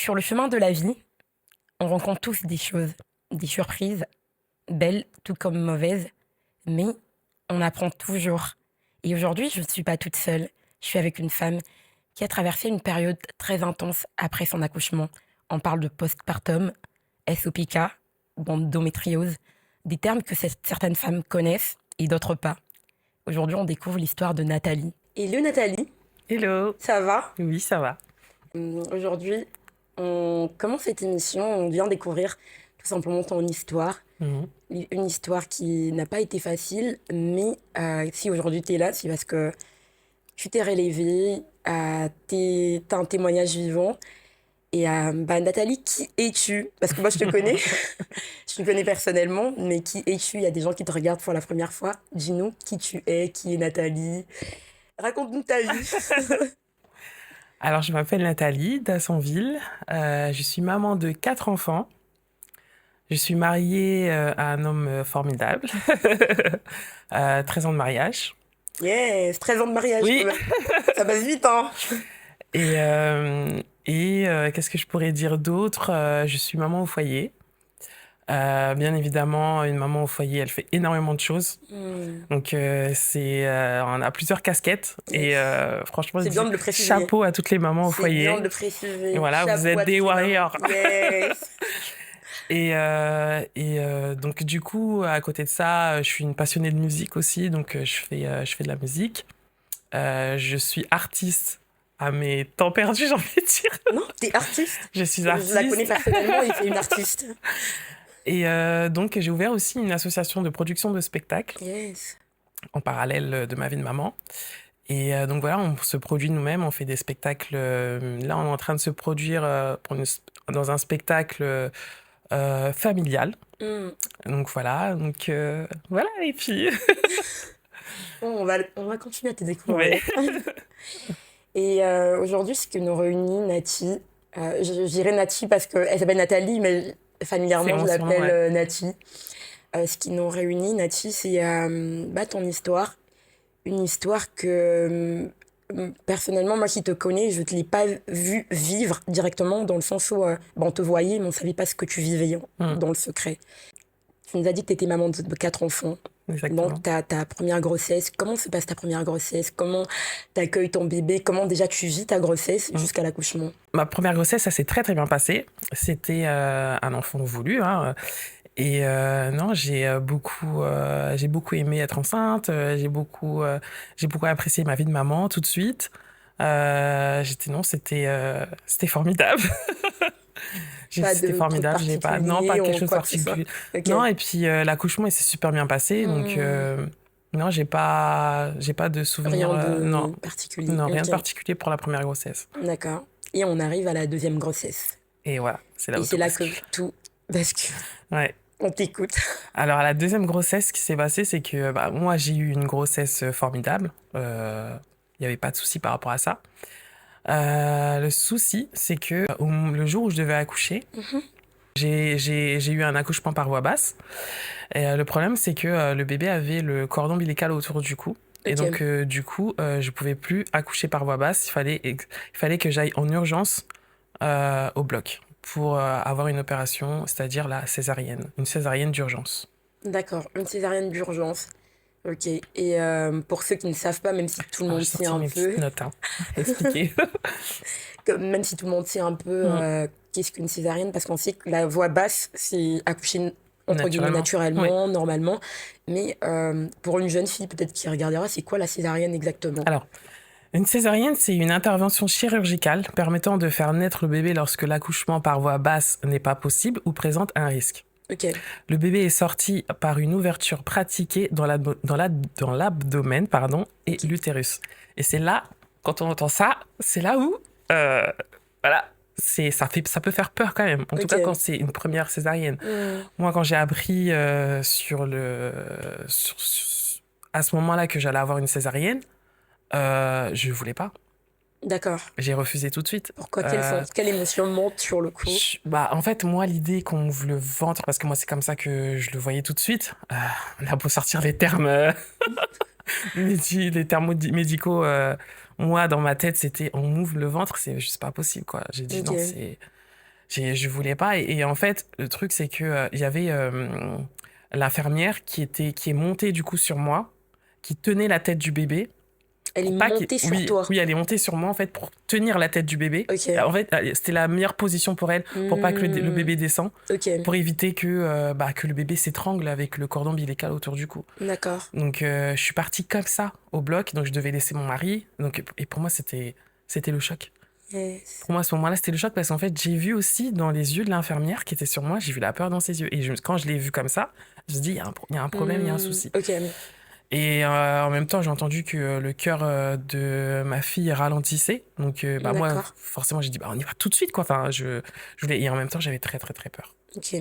Sur le chemin de la vie, on rencontre tous des choses, des surprises, belles tout comme mauvaises, mais on apprend toujours. Et aujourd'hui, je ne suis pas toute seule. Je suis avec une femme qui a traversé une période très intense après son accouchement. On parle de postpartum, SOPK, endométriose, des termes que certaines femmes connaissent et d'autres pas. Aujourd'hui, on découvre l'histoire de Nathalie. Hello Nathalie, Hello. ça va? Oui, ça va. Aujourd'hui, on commence cette émission, on vient découvrir tout simplement ton histoire. Mhm. Une histoire qui n'a pas été facile, mais si aujourd'hui tu es là, c'est parce que tu t'es relevée, t'as un témoignage vivant. Et Nathalie, qui es-tu? Parce que moi je te connais, je te connais personnellement, mais qui es-tu? Il y a des gens qui te regardent pour la première fois. Dis-nous qui tu es, qui est Nathalie. Raconte-nous ta vie. Alors, je m'appelle Nathalie d'Assonville. Je suis maman de 4 enfants. Je suis mariée à un homme formidable. 13 ans de mariage. Yes, 13 ans de mariage. Oui. Ça passe vite, hein. Et qu'est-ce que je pourrais dire d'autre? Je suis maman au foyer. Bien évidemment, une maman au foyer, elle fait énormément de choses. Donc, on a plusieurs casquettes. Et franchement, C'est bien de le préciser. Chapeau à toutes les mamans au foyer. C'est bien de le préciser. Et voilà, Chapeau vous êtes des warriors. Yes. Donc, du coup, à côté de ça, je suis une passionnée de musique aussi. Donc, je fais de la musique. Je suis artiste à mes temps perdus, j'ai envie de dire. Non, t'es artiste. Je suis artiste. Je la connais personnellement et c'est une artiste. Et donc, j'ai ouvert aussi une association de production de spectacles. Yes. En parallèle de ma vie de maman. Et donc voilà, on se produit nous-mêmes, on fait des spectacles. Là, on est en train de se produire dans un spectacle familial. Donc voilà, voilà, et puis... Bon, on va continuer à te découvrir. Ouais. Et aujourd'hui, ce qui nous réunit, Nati, je dirais Nati parce qu'elle s'appelle Nathalie, mais familièrement, je l'appelle Nati. Ce qui nous réunit, Nati, c'est ton histoire. Une histoire que, personnellement, moi qui te connais, je ne te l'ai pas vu vivre directement, dans le sens où on te voyait, mais on ne savait pas ce que tu vivais dans le secret. Tu nous as dit que tu étais maman de 4 enfants. Exactement. Donc, ta première grossesse, comment se passe ta première grossesse? Comment t'accueilles ton bébé? Comment déjà tu vis ta grossesse jusqu'à l'accouchement? Ma première grossesse, ça s'est très très bien passé. C'était un enfant voulu, hein. Et non, j'ai beaucoup aimé être enceinte. J'ai beaucoup apprécié ma vie de maman tout de suite. C'était formidable. C'était formidable. J'ai pas quelque chose de particulier. Okay. Non, et puis l'accouchement il s'est super bien passé, donc non, j'ai pas de souvenirs. Rien de particulier. Non, rien de particulier pour la première grossesse. D'accord. Et on arrive à la deuxième grossesse. Et voilà, c'est là où c'est là que tout bascule. Ouais. On t'écoute. Alors, à la deuxième grossesse, ce qui s'est passé, c'est que moi, j'ai eu une grossesse formidable. Il n'y avait pas de souci par rapport à ça. Le souci, c'est que le jour où je devais accoucher, j'ai eu un accouchement par voie basse. Et le problème, c'est que le bébé avait le cordon ombilical autour du cou. Et donc, du coup, je ne pouvais plus accoucher par voie basse. Il fallait que j'aille en urgence au bloc pour avoir une opération, c'est-à-dire la césarienne, une césarienne d'urgence. D'accord, une césarienne d'urgence. Ok, et pour ceux qui ne savent pas, même si tout le monde sait un peu... Notes, hein. Expliquer. Même si tout le monde sait un peu qu'est-ce qu'une césarienne, parce qu'on sait que la voie basse, c'est accoucher entre guillemets naturellement, normalement. Mais pour une jeune fille peut-être qui regardera, c'est quoi la césarienne exactement? Alors, une césarienne, c'est une intervention chirurgicale permettant de faire naître le bébé lorsque l'accouchement par voie basse n'est pas possible ou présente un risque. Okay. Le bébé est sorti par une ouverture pratiquée dans l'abdomen et l'utérus. Et c'est là, quand on entend ça, c'est là où, voilà, ça peut faire peur quand même. En tout cas, quand c'est une première césarienne. Moi, quand j'ai appris à ce moment-là que j'allais avoir une césarienne, je voulais pas. D'accord. J'ai refusé tout de suite. Pourquoi? Quelle émotion monte sur le coup? En fait, moi, l'idée qu'on ouvre le ventre, parce que moi, c'est comme ça que je le voyais tout de suite. On a beau sortir les termes, les termes médicaux. Moi, dans ma tête, c'était on ouvre le ventre, c'est juste pas possible, quoi. J'ai dit non, Je voulais pas. Et en fait, le truc, c'est que il y avait l'infirmière qui est montée du coup sur moi, qui tenait la tête du bébé. Elle est Pour pas montée sur oui, toi. oui, elle est montée sur moi en fait pour tenir la tête du bébé. Ok. En fait, c'était la meilleure position pour elle, pour pas que le bébé descende, Ok. pour éviter que le bébé s'étrangle avec le cordon ombilical autour du cou. D'accord. Donc, je suis partie comme ça au bloc, donc je devais laisser mon mari. Donc, et pour moi, c'était le choc. Yes. Pour moi, à ce moment-là, c'était le choc parce qu'en fait, j'ai vu aussi dans les yeux de l'infirmière qui était sur moi, j'ai vu la peur dans ses yeux. Et quand je l'ai vu comme ça, je me suis dit, il y a un problème, il y a un souci. Ok. Et en même temps, j'ai entendu que le cœur de ma fille ralentissait. Donc, moi, D'accord. forcément, j'ai dit, on y va tout de suite, quoi. Enfin, je voulais... Et en même temps, j'avais très, très, très peur. Ok.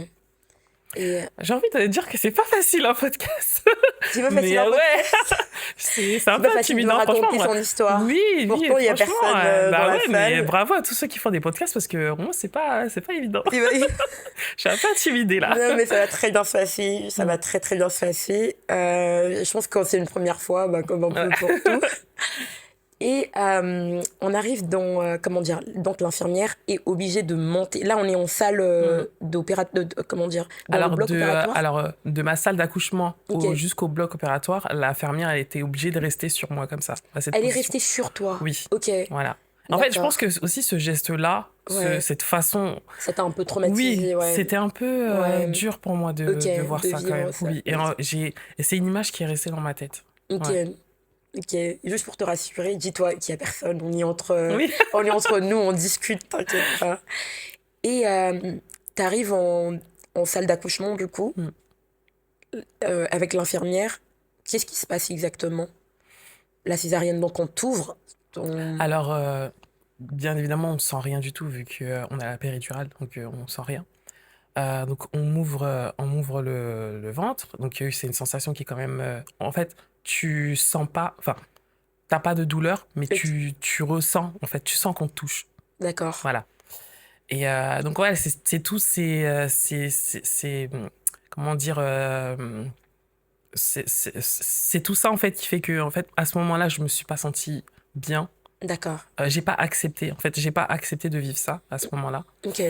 Et J'ai envie de te dire que c'est pas facile un podcast. c'est pas facile Mais en ouais, podcast. c'est un C'est peu pas facile de intimidant, franchement. raconter son histoire. Oui, Pourtant, il y a franchement, personne dans la mais salle. bravo à tous ceux qui font des podcasts parce que moi, c'est pas évident. Et bah, Je suis un peu intimidée là. non, mais ça va très bien se passer. Ça va très très bien se passer. Je pense que quand c'est une première fois, comme un peu pour tout. Et on arrive comment dire, donc l'infirmière est obligée de monter. Là, on est en salle comment dire, dans le bloc opératoire. Alors, de ma salle d'accouchement Ok. jusqu'au bloc opératoire, l'infirmière, elle était obligée de rester sur moi comme ça, à cette Elle est position. restée sur toi. Oui, Ok. voilà. En fait, je D'accord. pense que aussi ce geste-là, Ouais. cette façon, Ça t'a un peu oui, traumatisé, ouais. c'était un peu Ouais. dur pour moi Ok, de voir de ça quand même. vivre ça. Oui, et c'est une image qui est restée dans ma tête. Ok. Ouais. Ok. Juste pour te rassurer, dis-toi qu'il n'y a personne. Oui. On est entre nous, on discute, t'inquiète pas. Et t'arrives en salle d'accouchement, du coup, Mm. avec l'infirmière. Qu'est-ce qui se passe exactement? La césarienne, donc on t'ouvre. Alors, bien évidemment, on ne sent rien du tout vu qu'on a la péridurale, donc on ne sent rien. Donc on m'ouvre le ventre, donc c'est une sensation qui est quand même... en fait, tu sens pas... Enfin, t'as pas de douleur, mais Ok. tu ressens, en fait, tu sens qu'on te touche. D'accord. Voilà. Et donc ouais, c'est tout, comment dire... c'est tout ça, en fait, qui fait que, en fait, à ce moment-là, je me suis pas sentie bien. D'accord. J'ai pas accepté, en fait, j'ai pas accepté de vivre ça à ce moment-là. Ok.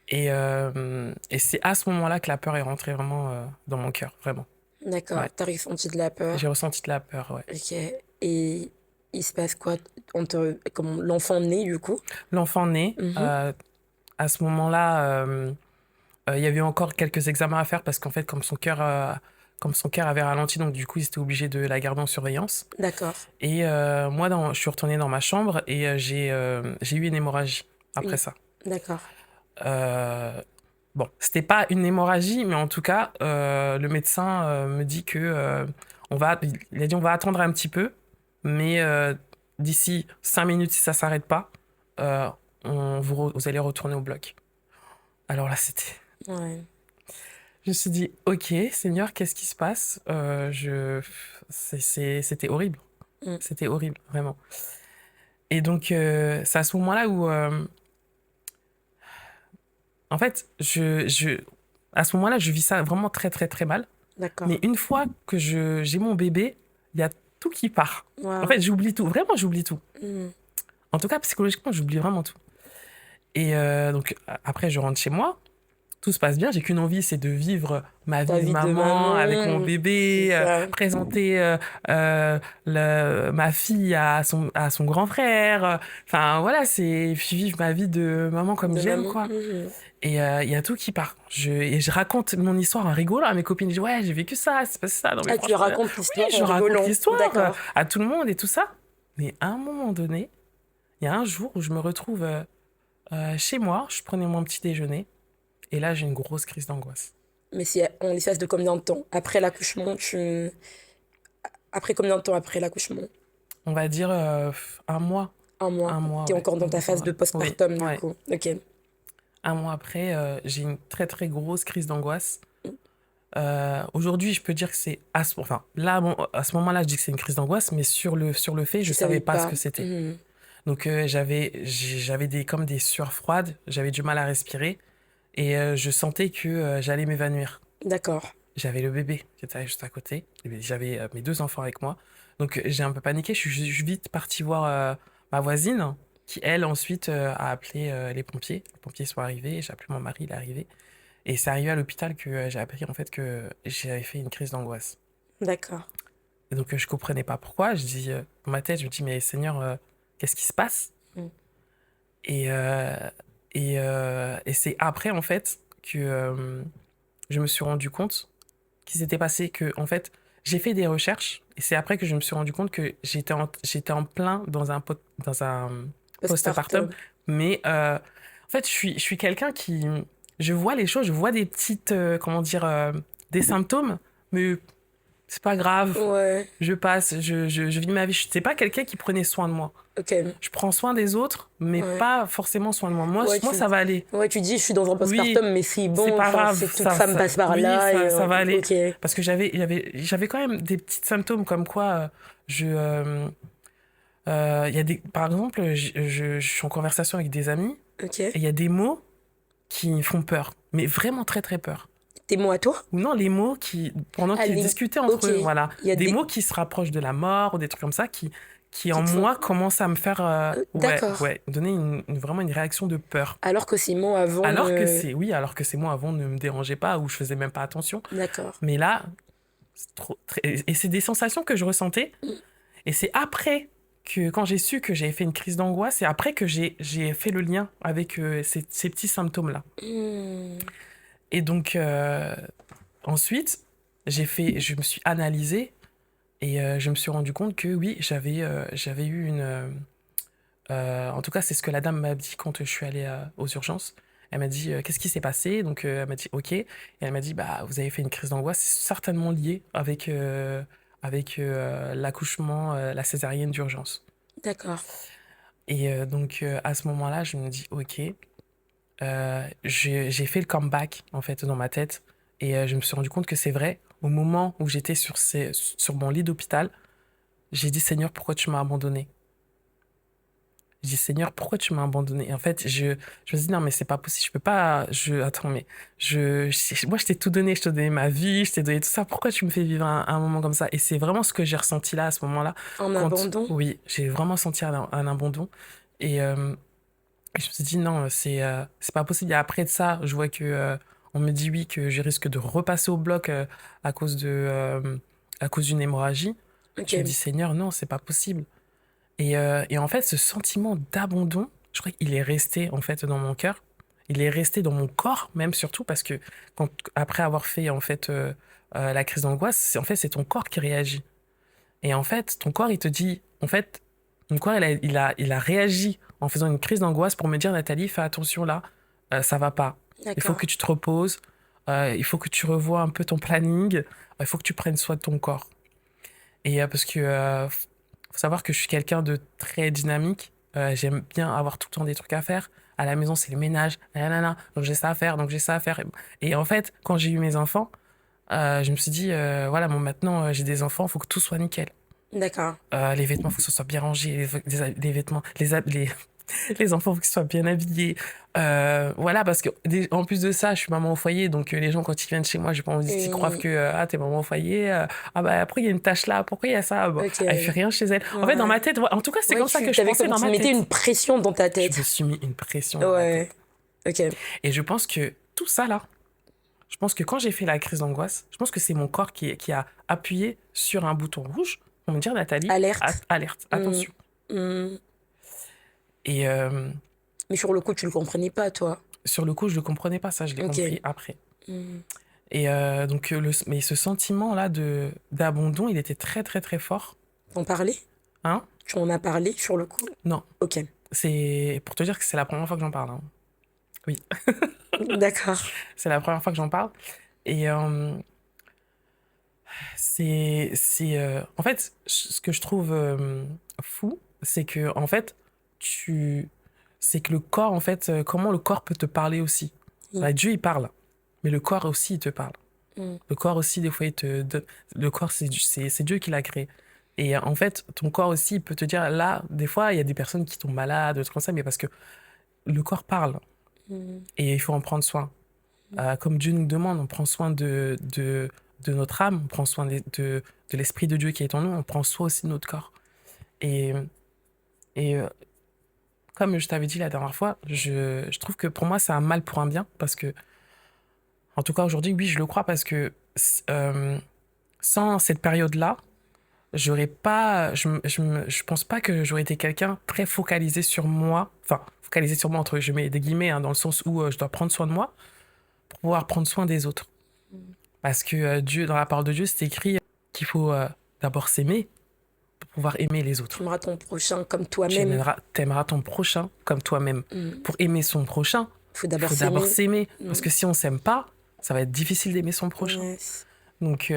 Et c'est à ce moment-là que la peur est rentrée vraiment dans mon cœur, vraiment. D'accord. Ouais. T'as ressenti de la peur. J'ai ressenti de la peur, ouais. Ok. Et il se passe quoi? Comme l'enfant naît, du coup? L'enfant naît, Mhm. à ce moment-là, il y avait encore quelques examens à faire parce qu'en fait, comme son cœur avait ralenti, donc du coup, ils étaient obligés de la garder en surveillance. D'accord. Et moi, je suis retournée dans ma chambre et j'ai eu une hémorragie après ça. D'accord. Bon, c'était pas une hémorragie, mais en tout cas, le médecin me dit que il a dit on va attendre un petit peu, mais d'ici 5 minutes, si ça s'arrête pas, vous allez retourner au bloc. Alors là, Ouais. je me suis dit, ok, Seigneur, qu'est-ce qui se passe? C'était horrible. Mm. C'était horrible, vraiment. Et donc, c'est à ce moment-là où, en fait, à ce moment-là, je vis ça vraiment très, très, très mal. D'accord. Mais une fois que j'ai mon bébé, il y a tout qui part. Wow. En fait, j'oublie tout. Vraiment, j'oublie tout. Mm. En tout cas, psychologiquement, j'oublie vraiment tout. Et donc, après, je rentre chez moi. Tout se passe bien. J'ai qu'une envie, c'est de vivre ma Ta vie de vie de maman maman, avec mon c'est bébé, ça. présenter ma fille à son grand frère. Enfin, voilà, c'est vivre ma vie de maman comme De j'aime, maman. quoi. Mhm. Et il y a tout qui part. Et je raconte mon histoire en rigolant à mes copines. Je dis, ouais, j'ai vécu ça, c'est passé ça. Non, mais Ah, tu franchement, racontes l'histoire oui, je en raconte rigolant. l'histoire D'accord. à tout le monde et tout ça. Mais à un moment donné, il y a un jour où je me retrouve chez moi, je prenais mon petit déjeuner, et là, j'ai une grosse crise d'angoisse. Mais c'est en l'espace de combien de temps? Après l'accouchement, Après combien de temps après l'accouchement? On va dire un mois. Un mois. Un mois, T'es ouais. encore dans ta phase de Oui, postpartum, du ouais. coup. Ok. Un mois après, j'ai une très très grosse crise d'angoisse. Aujourd'hui, je peux dire que c'est enfin là, bon, à ce moment-là, je dis que c'est une crise d'angoisse, mais sur le fait, je Tu savais savais pas ce pas. que c'était. Mhm. Donc j'avais comme des sueurs froides, j'avais du mal à respirer et je sentais que j'allais m'évanouir. D'accord. J'avais le bébé qui était juste à côté, et j'avais mes 2 enfants avec moi. Donc j'ai un peu paniqué, je suis vite partie voir ma voisine qui elle, ensuite, a appelé les pompiers. Les pompiers sont arrivés, j'ai appelé mon mari, il est arrivé. Et c'est arrivé à l'hôpital que j'ai appris, en fait, que j'avais fait une crise d'angoisse. D'accord. Et donc, je comprenais pas pourquoi. Je dis, dans ma tête, je me dis, mais Seigneur, qu'est-ce qui se passe? Mm. Et, et c'est après, en fait, que je me suis rendu compte qu'il s'était passé que, en fait, j'ai fait des recherches et c'est après que je me suis rendu compte que j'étais en plein dans un postpartum. Postpartum. Mais en fait, je suis quelqu'un qui. Je vois les choses, je vois des petites. Comment dire. Des symptômes, mais c'est pas grave. Ouais, Je passe, je vis ma vie. Je sais pas quelqu'un qui prenait soin de moi. ok. Je prends soin des autres, mais Ouais. pas forcément soin de moi. Ouais, Moi ça va aller. ouais, tu dis, je suis dans un Oui, postpartum, mais c'est c'est bon, pas enfin, grave. c'est toute femme passe par Oui, là, et ça va aller. ok. Parce que j'avais quand même des petits symptômes comme quoi je. Il y a des, par exemple, je suis en conversation avec des amis Ok. et il y a des mots qui me font peur, mais vraiment très très peur. Tes mots à toi? Ou non, les mots qui, pendant Ah, qu'ils les... discutaient entre Ok. eux, voilà. Il y a Des des mots qui se rapprochent de la mort ou des trucs comme ça qui qui en te font... moi commencent à me faire, D'accord. donner vraiment une réaction de peur. Alors que ces mots avant ne... Alors que ces mots avant ne me dérangeaient pas ou je faisais même pas attention. D'accord. Mais là, et c'est des sensations que je ressentais. Et c'est après que, quand j'ai su que j'avais fait une crise d'angoisse, c'est après que j'ai fait le lien avec ces petits symptômes-là. Hmm. Et donc, ensuite, je me suis analysée et je me suis rendu compte que oui, j'avais eu une. En tout cas, c'est ce que la dame m'a dit quand je suis allée aux urgences. Elle m'a dit qu'est-ce qui s'est passé? Donc elle m'a dit ok. Et elle m'a dit bah vous avez fait une crise d'angoisse. C'est certainement lié avec l'accouchement, la césarienne d'urgence. D'accord. Et donc à ce moment-là, je me dis ok. J'ai fait le comeback en fait dans ma tête et je me suis rendu compte que c'est vrai. Au moment où j'étais sur mon lit d'hôpital, j'ai dit Seigneur, pourquoi tu m'as abandonné? J'ai dit Seigneur, pourquoi tu m'as abandonné? Et en fait, je me dis non, mais c'est pas possible, je peux pas. Attends, mais moi, je t'ai tout donné, je t'ai donné ma vie, je t'ai donné tout ça. Pourquoi tu me fais vivre un moment comme ça? Et c'est vraiment ce que j'ai ressenti là, à ce moment-là. En abandon? Oui, j'ai vraiment senti un abandon. Et je me suis dit non, c'est pas possible. Et après de ça, je vois que on me dit oui, que je risque de repasser au bloc à cause à cause d'une hémorragie. Ok. Je me dis Seigneur, non, c'est pas possible. Et en fait, ce sentiment d'abandon, je crois qu'il est resté en fait dans mon cœur. Il est resté dans mon corps, même surtout parce que après avoir fait en fait la crise d'angoisse, c'est ton corps qui réagit. Et en fait, ton corps, il te dit, en fait, ton corps, il a réagi en faisant une crise d'angoisse pour me dire, Nathalie, fais attention là, ça va pas. Il faut D'accord. que tu te reposes, il faut que tu revoies un peu ton planning, il faut que tu prennes soin de ton corps. Et parce que faut savoir que je suis quelqu'un de très dynamique, j'aime bien avoir tout le temps des trucs à faire. À la maison, c'est le ménage, nanana, donc j'ai ça à faire, donc j'ai ça à faire. Et en fait, quand j'ai eu mes enfants, je me suis dit, voilà, bon, maintenant j'ai des enfants, il faut que tout soit nickel. D'accord. Les vêtements, il faut que ce soit bien rangé. Les vêtements, les enfants, il faut qu'ils soient bien habillés. Voilà, parce que en plus de ça, je suis maman au foyer. Donc, les gens, quand ils viennent chez moi, j'ai pas envie qu'ils croient que ah, t'es maman au foyer. Ah, bah, après, il y a une tâche là. Pourquoi il y a ça? Bon, Ok. elle fait rien chez elle. En fait, dans Ouais. ma tête, en tout cas, c'est Ouais, comme ça que je t'avais pensais comme dans tu ma mettais tête. une pression dans ta Je me tête. suis mis une pression dans ma Ouais. tête. Ok. Et je pense que tout ça là, je pense que quand j'ai fait la crise d'angoisse, je pense que c'est mon corps qui a appuyé sur un bouton rouge pour me dire Nathalie, Alerte. alerte, Hmm. attention. Hmm. Et Mais sur le coup, tu le comprenais pas, toi. sur le coup, je ne le comprenais pas, ça, je l'ai Ok. compris après. Hmm. Et donc, mais ce sentiment-là d'abandon, il était très, très, très fort. T'en parlais? Hein? Tu en as parlé sur le coup? Non, Ok. c'est pour te dire que c'est la première fois que j'en parle. Hein. Oui, D'accord. c'est la première fois que j'en parle. Et en fait, ce que je trouve fou, c'est que, en fait, c'est que le corps, en fait, comment le corps peut te parler aussi. Mm. Dieu, il parle, mais le corps aussi, il te parle. Mm. Le corps aussi, des fois, le corps, c'est Dieu qui l'a créé. Et en fait, ton corps aussi, il peut te dire, là, des fois, il y a des personnes qui tombent malades, des trucs comme ça, mais parce que le corps parle Mm. et il faut en prendre soin. Comme Dieu nous demande, on prend soin de notre âme, on prend soin de l'Esprit de Dieu qui est en nous, on prend soin aussi de notre corps. Et, et comme je t'avais dit la dernière fois, je trouve que pour moi, c'est un mal pour un bien. Parce que, en tout cas, aujourd'hui, oui, je le crois. Parce que euh, sans cette période-là, j'aurais pas, je pense pas que j'aurais été quelqu'un très focalisé sur moi. Enfin, focalisé sur moi, entre je mets des guillemets, hein, dans le sens où je dois prendre soin de moi pour pouvoir prendre soin des autres. Parce que Dieu, dans la parole de Dieu, c'est écrit qu'il faut d'abord s'aimer pour pouvoir aimer les autres. Tu aimeras ton prochain comme Tu toi-même. aimeras ton prochain comme toi-même. Pour aimer son prochain, Il faut il d'abord faut d'abord s'aimer. s'aimer. Parce que si on s'aime pas, ça va être difficile d'aimer son prochain. Yes. Donc,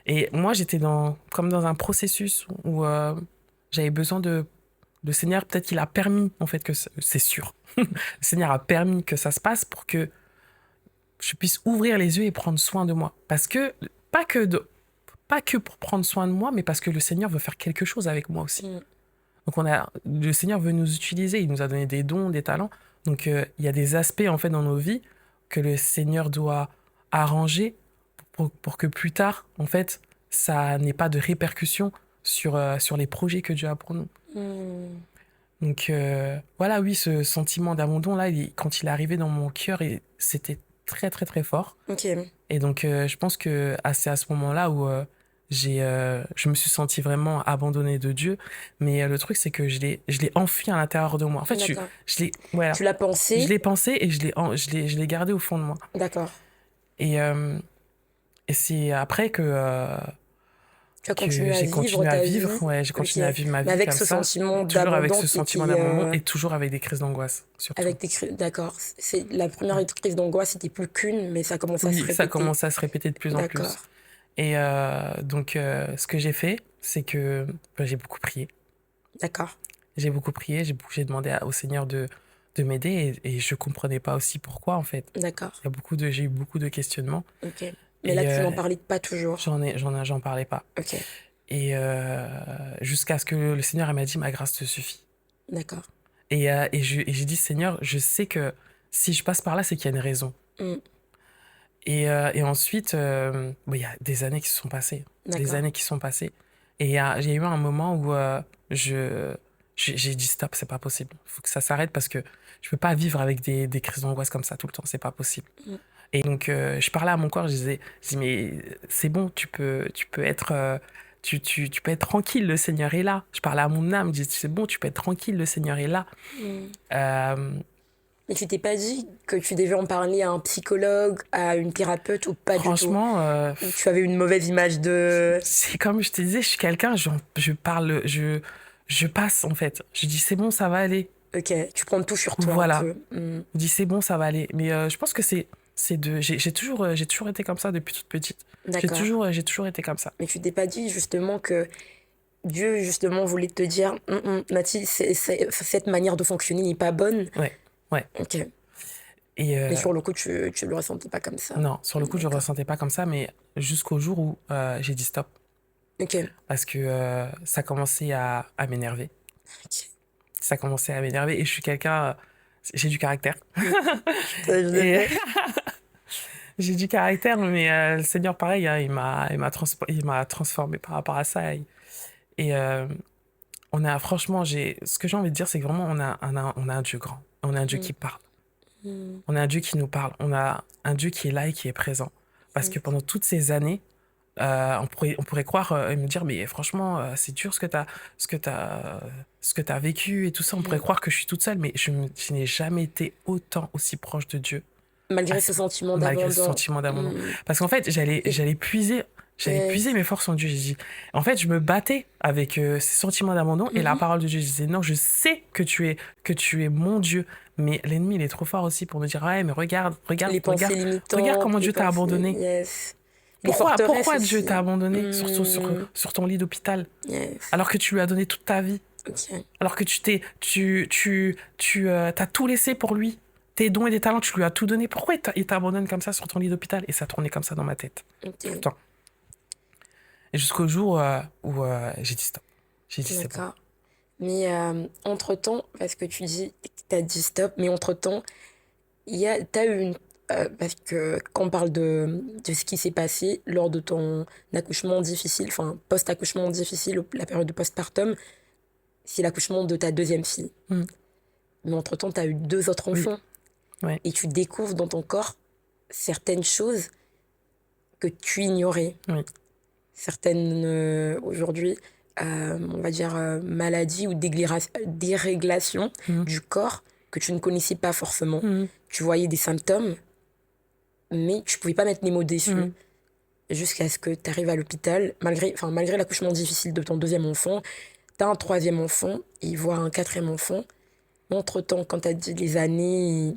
et moi, j'étais comme dans un processus où j'avais besoin de... Le Seigneur, peut-être qu'il a permis, en fait, que c'est sûr. Le Seigneur a permis que ça se passe pour que je puisse ouvrir les yeux et prendre soin de moi. Parce que, pas que pour prendre soin de moi, mais parce que le Seigneur veut faire quelque chose avec moi aussi. Donc le Seigneur veut nous utiliser, il nous a donné des dons, des talents. Donc il y a des aspects en fait dans nos vies que le Seigneur doit arranger pour que plus tard, en fait, ça n'ait pas de répercussions sur les projets que Dieu a pour nous. Donc voilà, oui, ce sentiment d'abandon là, quand il est arrivé dans mon cœur, c'était très très très fort. Ok. Et donc je pense que c'est à ce moment-là où je me suis sentie vraiment abandonnée de Dieu. Mais le truc, c'est que je l'ai enfui à l'intérieur de moi. En fait, D'accord. voilà. Tu l'as Je pensé. l'ai pensé et je l'ai gardé au fond de moi. D'accord. Et c'est après que Tu as continué à j'ai vivre continué à ta vivre. vie. Ouais, j'ai continué Ok. à vivre ma Mais vie avec comme ce ça. sentiment Toujours avec d'abandon ce qui sentiment était, d'abandon et toujours avec des crises d'angoisse, surtout. avec des d'accord. C'est la première crise d'angoisse, c'était plus qu'une, mais ça commence à se Oui, répéter. ça commence à se répéter de plus en plus. D'accord. Et donc, ce que j'ai fait, c'est que j'ai beaucoup prié. D'accord. J'ai beaucoup prié, j'ai demandé au Seigneur de m'aider et je comprenais pas aussi pourquoi, en fait. D'accord. J'ai eu beaucoup de questionnements. Ok. Mais là, tu n'en parlais pas toujours. J'en parlais pas. Ok. Et jusqu'à ce que le Seigneur m'a dit, ma grâce te suffit. D'accord. Et j'ai dit, Seigneur, je sais que si je passe par là, c'est qu'il y a une raison. Et ensuite, il y a des années qui se sont passées. Des années qui sont passées. Et j'ai eu un moment où j'ai dit stop, c'est pas possible. Il faut que ça s'arrête parce que je peux pas vivre avec des crises d'angoisse comme ça tout le temps, c'est pas possible. Et donc, je parlais à mon corps, je dis, mais c'est bon, tu peux être. Tu peux être tranquille, le Seigneur est là. Je parlais à mon âme, je dis, c'est bon, tu peux être tranquille, le Seigneur est là. Mais tu t'es pas dit que tu devais en parler à un psychologue, à une thérapeute ou pas du tout? Franchement, ou tu avais une mauvaise image de... c'est comme je te disais, je suis quelqu'un, je parle, je passe en fait. Je dis c'est bon, ça va aller. Ok, tu prends tout sur toi Voilà. un peu. Je dis c'est bon, ça va aller. Mais je pense que j'ai toujours été comme ça depuis toute petite. J'ai D'accord. toujours été comme ça. Mais tu t'es pas dit justement que Dieu justement voulait te dire Nati, cette manière de fonctionner n'est pas bonne. Ouais. Ok. Et Mais sur le coup, tu le ressentais pas comme ça. non, sur le coup, je le D'accord. ressentais pas comme ça, mais jusqu'au jour où j'ai dit stop. Ok. Parce que ça commençait à m'énerver. Ok. Ça commençait à m'énerver et je suis quelqu'un, j'ai du caractère. Ça, je l'ai Et fait. j'ai du caractère, mais le Seigneur, pareil, hein, il m'a transformé par rapport à ça. Et franchement, ce que j'ai envie de dire, c'est que vraiment, on a un Dieu grand. On a un Dieu qui parle. On a un Dieu qui nous parle. On a un Dieu qui est là et qui est présent. Parce que pendant toutes ces années, on pourrait croire et me dire, mais franchement, c'est dur ce que t'as vécu et tout ça. On pourrait croire que je suis toute seule, mais je n'ai jamais été aussi proche de Dieu. Malgré ce sentiment Malgré ce d'abandon. sentiment d'abandon. Parce qu'en fait, j'allais puiser mes forces en Dieu. J'ai dit, en fait, je me battais avec ces sentiments d'abandon et la parole de Dieu. Je disais, non, je sais que tu es mon Dieu. Mais l'ennemi, il est trop fort aussi pour nous dire, ouais, mais regarde, Les pensées limitantes. regarde comment les Dieu t'a pensées- abandonné. Yes. Les Pourquoi forteresses Dieu aussi. t'a abandonné sur ton lit d'hôpital Yes. alors que tu lui as donné toute ta vie, Ok. alors que t'as tout laissé pour lui, tes dons et des talents, tu lui as tout donné. Pourquoi il t'abandonne comme ça sur ton lit d'hôpital? Et ça tournait comme ça dans ma tête Ok. tout le temps. Et jusqu'au jour où j'ai dit stop. J'ai dit c'est bon. D'accord. Mais entre-temps, parce que tu dis que t'as dit stop, mais entre-temps, t'as eu une... parce que quand on parle de ce qui s'est passé lors de ton accouchement difficile, enfin post-accouchement difficile, la période de postpartum, c'est l'accouchement de ta deuxième fille. mais entre-temps, tu as eu 2 autres Oui. enfants. Ouais. Et tu découvres dans ton corps certaines choses que tu ignorais. Oui. Certaines, aujourd'hui, on va dire, maladies ou déréglations du corps que tu ne connaissais pas forcément. Tu voyais des symptômes, mais tu pouvais pas mettre les mots dessus. Jusqu'à ce que tu arrives à l'hôpital, malgré l'accouchement difficile de ton 2e enfant, tu as un 3e enfant, et voire un 4e enfant. Entre-temps, quand tu as dit les années,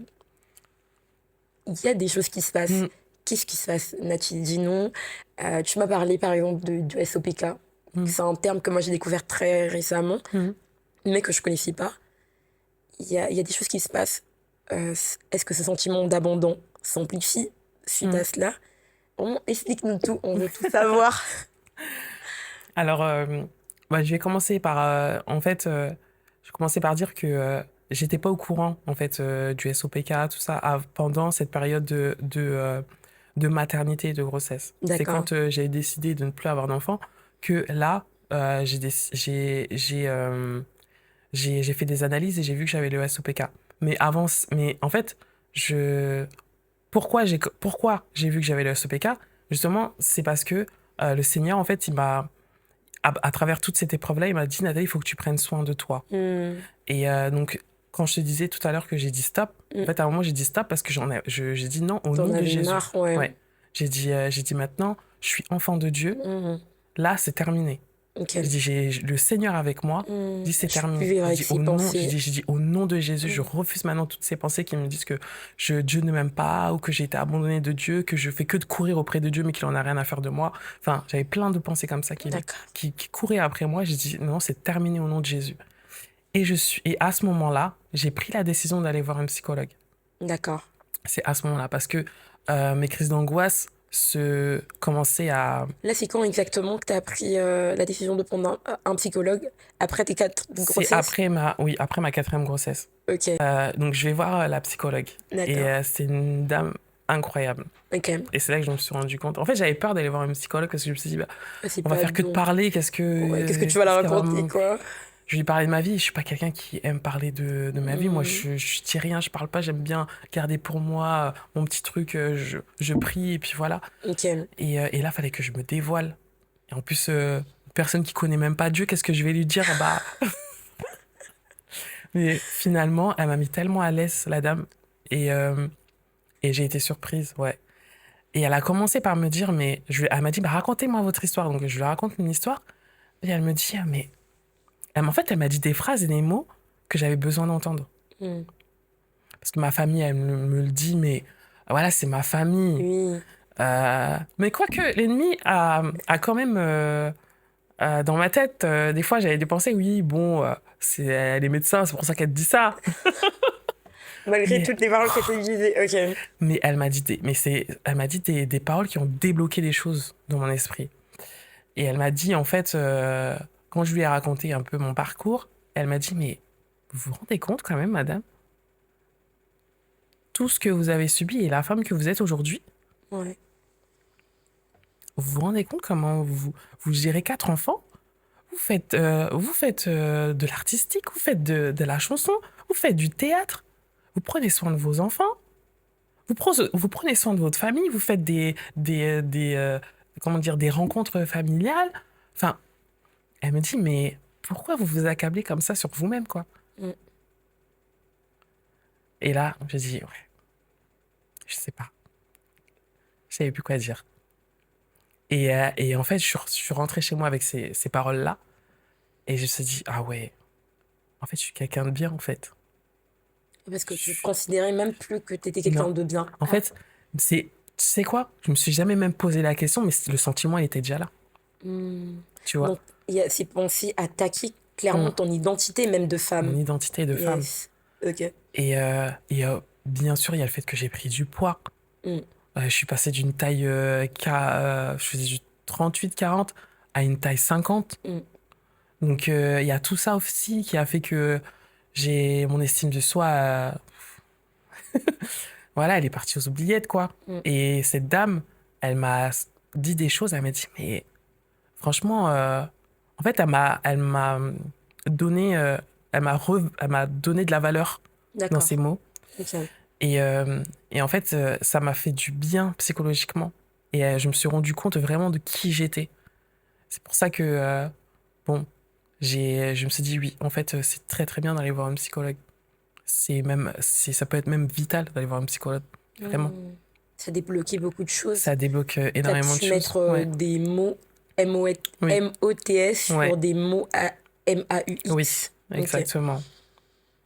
il y a des choses qui se passent. Qu'est-ce qui se passe, Nathi? Dis-nous. Tu m'as parlé, par exemple, du SOPK. C'est un terme que moi, j'ai découvert très récemment, mais que je connaissais pas. Il y a des choses qui se passent. Est-ce que ce sentiment d'abandon s'amplifie suite à cela? Vraiment, explique-nous tout, on veut tout savoir. Alors, je vais commencer par... en fait, je vais commencer par dire que j'étais pas au courant, en fait, du SOPK, tout ça, pendant cette période de maternité et de grossesse. C'est D'accord. quand j'ai décidé de ne plus avoir d'enfant que là, j'ai fait des analyses et j'ai vu que j'avais le SOPK. Mais en fait, pourquoi j'ai vu que j'avais le SOPK? Justement, c'est parce que le Seigneur, en fait, il m'a, à travers toute cette épreuve-là, il m'a dit, Nathalie, il faut que tu prennes soin de toi. Et donc, quand je te disais tout à l'heure que j'ai dit stop, en fait, à un moment, j'ai dit stop parce que j'ai dit non au nom de Jésus. Marre, ouais. J'ai dit maintenant, je suis enfant de Dieu. Là, c'est terminé. Okay. Je dis, j'ai le Seigneur avec moi. Je dis, c'est terminé. J'ai dit, au nom de Jésus, je refuse maintenant toutes ces pensées qui me disent que Dieu ne m'aime pas ou que j'ai été abandonnée de Dieu, que je fais que de courir auprès de Dieu, mais qu'il en a rien à faire de moi. Enfin, j'avais plein de pensées comme ça qui couraient après moi. J'ai dit, non, c'est terminé au nom de Jésus. Et à ce moment-là, j'ai pris la décision d'aller voir un psychologue. D'accord. C'est à ce moment-là, parce que mes crises d'angoisse commençaient à... Là, c'est quand exactement que tu as pris la décision de prendre un psychologue après tes 4 grossesses? C'est après ma 4e grossesse. Ok. Donc, je vais voir la psychologue. D'accord. Et c'est une dame incroyable. Ok. Et c'est là que je me suis rendu compte. En fait, j'avais peur d'aller voir une psychologue parce que je me suis dit, on va faire que de parler. Qu'est-ce que tu vas la raconter, quoi? Je lui parlais de ma vie. Je suis pas quelqu'un qui aime parler de ma vie. Moi, je dis rien, je parle pas. J'aime bien garder pour moi mon petit truc. Je prie et puis voilà. Ok. Et là, fallait que je me dévoile. Et en plus, une personne qui connaît même pas Dieu, qu'est-ce que je vais lui dire? Mais finalement, elle m'a mis tellement à l'aise, la dame. Et j'ai été surprise, ouais. Et elle a commencé par me dire, elle m'a dit, racontez-moi votre histoire. Donc, je lui raconte mon histoire. Et elle me dit, mais... En fait, elle m'a dit des phrases et des mots que j'avais besoin d'entendre. Parce que ma famille, elle me le dit, mais voilà, c'est ma famille. Oui. Mais quoique, l'ennemi a quand même... dans ma tête, des fois, j'avais des pensées, oui, bon, elle est médecin, c'est pour ça qu'elle te dit ça. Malgré toutes les paroles que tu disais, ok. Mais elle m'a dit des paroles qui ont débloqué des choses dans mon esprit. Et elle m'a dit, en fait, quand je lui ai raconté un peu mon parcours, elle m'a dit, mais vous vous rendez compte quand même, madame, tout ce que vous avez subi et la femme que vous êtes aujourd'hui? Ouais. Vous vous rendez compte comment vous gérez 4 enfants? Vous faites de l'artistique, vous faites de la chanson, vous faites du théâtre, vous prenez soin de vos enfants, vous prenez soin de votre famille, vous faites des rencontres familiales. Enfin, elle me dit, mais pourquoi vous vous accablez comme ça sur vous-même, quoi? Et là, je dis, ouais, je sais pas. Je savais plus quoi dire. Et en fait, je suis rentrée chez moi avec ces paroles-là. Et je me suis dit, ah ouais, en fait, je suis quelqu'un de bien, en fait. Parce que tu considérais même plus que tu étais quelqu'un de bien. En fait, tu sais quoi? Je me suis jamais même posé la question, mais le sentiment, il était déjà là. Tu vois? Donc, il y a ces pensées attaquer clairement ton identité, même de femme. Mon identité de femme. Ok. Et bien sûr, il y a le fait que j'ai pris du poids. Je suis passé d'une taille je faisais du 38-40 à une taille 50. Donc, il y a tout ça aussi qui a fait que j'ai mon estime de soi... voilà, elle est partie aux oubliettes, quoi. Et cette dame, elle m'a dit des choses, elle m'a dit, mais franchement, en fait, elle m'a donné de la valeur dans D'accord. ces mots. Ok. Et en fait, ça m'a fait du bien psychologiquement. Et je me suis rendu compte vraiment de qui j'étais. C'est pour ça que, bon, je me suis dit oui, en fait, c'est très très bien d'aller voir un psychologue. Ça peut être même vital d'aller voir un psychologue, vraiment. Hmm. Ça débloquait beaucoup de choses. Ça débloque T'as énormément de pu choses. mettre Ouais, des mots oui, MOTS ouais, sur des mots oui, MAUX. Ok. exactement.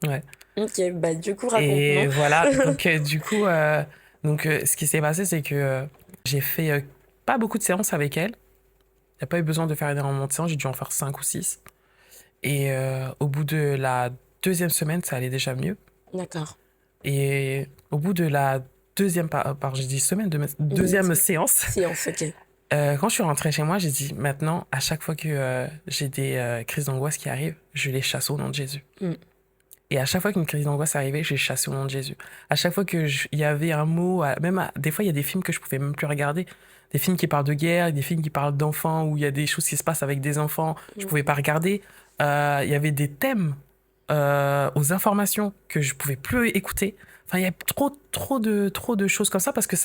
Ouais. Ok, bah du coup, raconte-moi. Et voilà, donc du coup, ce qui s'est passé, c'est que j'ai fait pas beaucoup de séances avec elle. Il n'y a pas eu besoin de faire énormément de séances, j'ai dû en faire 5 ou 6. Et au bout de la deuxième semaine, ça allait déjà mieux. D'accord. Et au bout de la j'ai dit semaine, deuxième séance, Séance, ok. quand je suis rentrée chez moi, j'ai dit maintenant, à chaque fois que j'ai des crises d'angoisse qui arrivent, je les chasse au nom de Jésus. Hmm. Et à chaque fois qu'une crise d'angoisse arrivait, je les chassais au nom de Jésus. À chaque fois il y avait un mot, des fois il y a des films que je pouvais même plus regarder, des films qui parlent de guerre, des films qui parlent d'enfants, où il y a des choses qui se passent avec des enfants, je Hmm. pouvais pas regarder. Il y avait des thèmes aux informations que je pouvais plus écouter. Enfin, il y a trop de choses comme ça parce que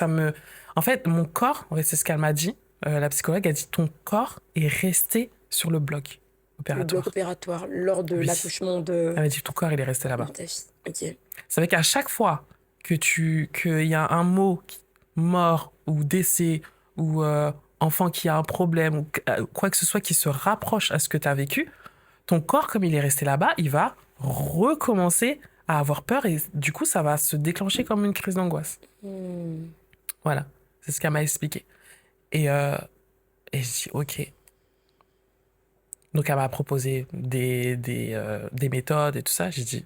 en fait, mon corps, en fait, c'est ce qu'elle m'a dit, la psychologue a dit, ton corps est resté sur le bloc Le bloc opératoire. opératoire lors de Oui. l'accouchement de Elle m'a dit, ton corps, il est resté de là-bas. ta fille. Ok. Ça veut qu'à chaque fois qu'il y a un mot, mort ou décès ou enfant qui a un problème ou quoi que ce soit qui se rapproche à ce que tu as vécu, ton corps, comme il est resté là-bas, il va recommencer à avoir peur et du coup, ça va se déclencher comme une crise d'angoisse. Hmm. Voilà, c'est ce qu'elle m'a expliqué. Et, et je dis, ok. Donc, elle m'a proposé des méthodes et tout ça. J'ai dit,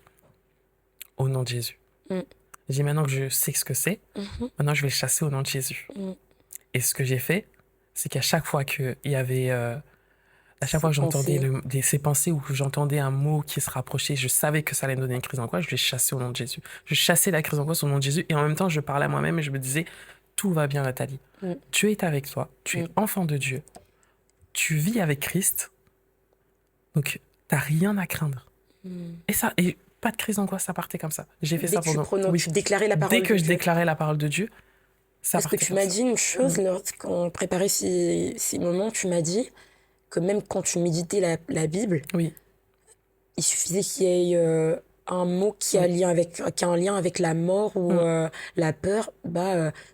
au nom de Jésus. Hmm. J'ai dit, maintenant que je sais ce que c'est, Mhm. maintenant je vais le chasser au nom de Jésus. Hmm. Et ce que j'ai fait, c'est qu'à chaque fois qu'il y avait à chaque fois Ces que j'entendais pensées. ces pensées ou que j'entendais un mot qui se rapprochait, je savais que ça allait me donner une crise d'angoisse, je les chassais au nom de Jésus. Je chassais la crise d'angoisse au nom de Jésus et en même temps, je parlais à moi-même et je me disais, tout va bien, Nathalie. Mm. Dieu est avec toi, tu es enfant de Dieu, tu vis avec Christ, donc t'as rien à craindre. Mm. Et pas de crise d'angoisse, ça partait comme ça. J'ai fait ça pendant... Tu déclarais la parole Dès que de je Dieu. déclarais la parole de Dieu, ça Parce que partait tu comme m'as ça. dit une chose lorsqu'on préparait ces moments, tu m'as dit que même quand tu méditais la Bible, Oui, il suffisait qu'il y ait un mot qui a, qui a un lien avec la mort ou la peur,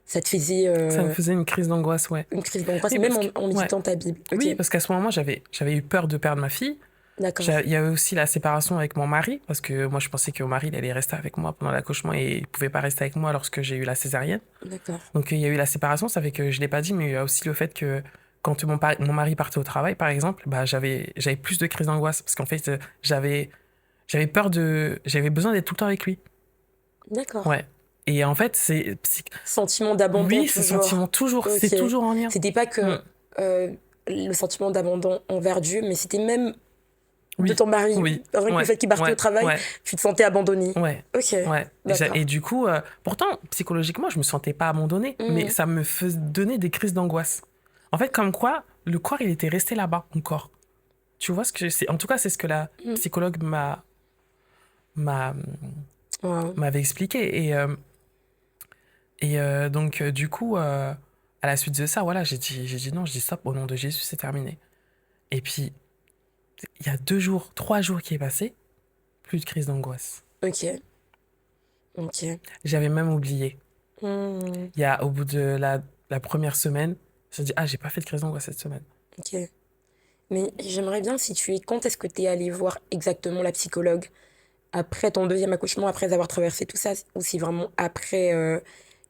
ça te faisait ça me faisait une crise d'angoisse, ouais. une crise d'angoisse, Oui, même parce que- en ouais. méditant ta Bible. Ok, Oui, parce qu'à ce moment, j'avais eu peur de perdre ma fille. d'accord. Il y avait aussi la séparation avec mon mari, parce que moi, je pensais que mon mari, il allait rester avec moi pendant l'accouchement et il pouvait pas rester avec moi lorsque j'ai eu la césarienne. D'accord. Donc, il y a eu la séparation, ça fait que je l'ai pas dit, mais il y a aussi le fait que quand mon mari partait au travail, par exemple, j'avais plus de crises d'angoisse, parce qu'en fait, j'avais besoin d'être tout le temps avec lui. D'accord. Ouais. Et en fait, Sentiment d'abandon oui, ce toujours. sentiment c'est Ok. toujours en lien. C'était pas que Mm. le sentiment d'abandon envers Dieu, mais c'était même Oui. de ton mari. Oui. Rien que le Ouais. fait qu'il partait Ouais. au travail, Ouais. tu te sentais abandonné. Ouais. Ok. Ouais. D'accord. Et du coup, pourtant, psychologiquement, je me sentais pas abandonnée, mais ça me faisait donner des crises d'angoisse. En fait, comme quoi, le corps, il était resté là-bas, mon corps. Tu vois en tout cas, c'est ce que la psychologue Wow. m'avait expliqué. Donc, du coup, à la suite de ça, voilà, j'ai dit non, je dis stop, au nom de Jésus, c'est terminé. Et puis, il y a 3 jours qui est passé, plus de crise d'angoisse. Ok. Ok. J'avais même oublié. Hmm. Au bout de la première semaine, je me dis, j'ai pas fait de crise d'angoisse cette semaine. Ok. Mais j'aimerais bien situer quand est-ce que tu es allé voir exactement la psychologue après ton deuxième accouchement, après avoir traversé tout ça, ou si vraiment après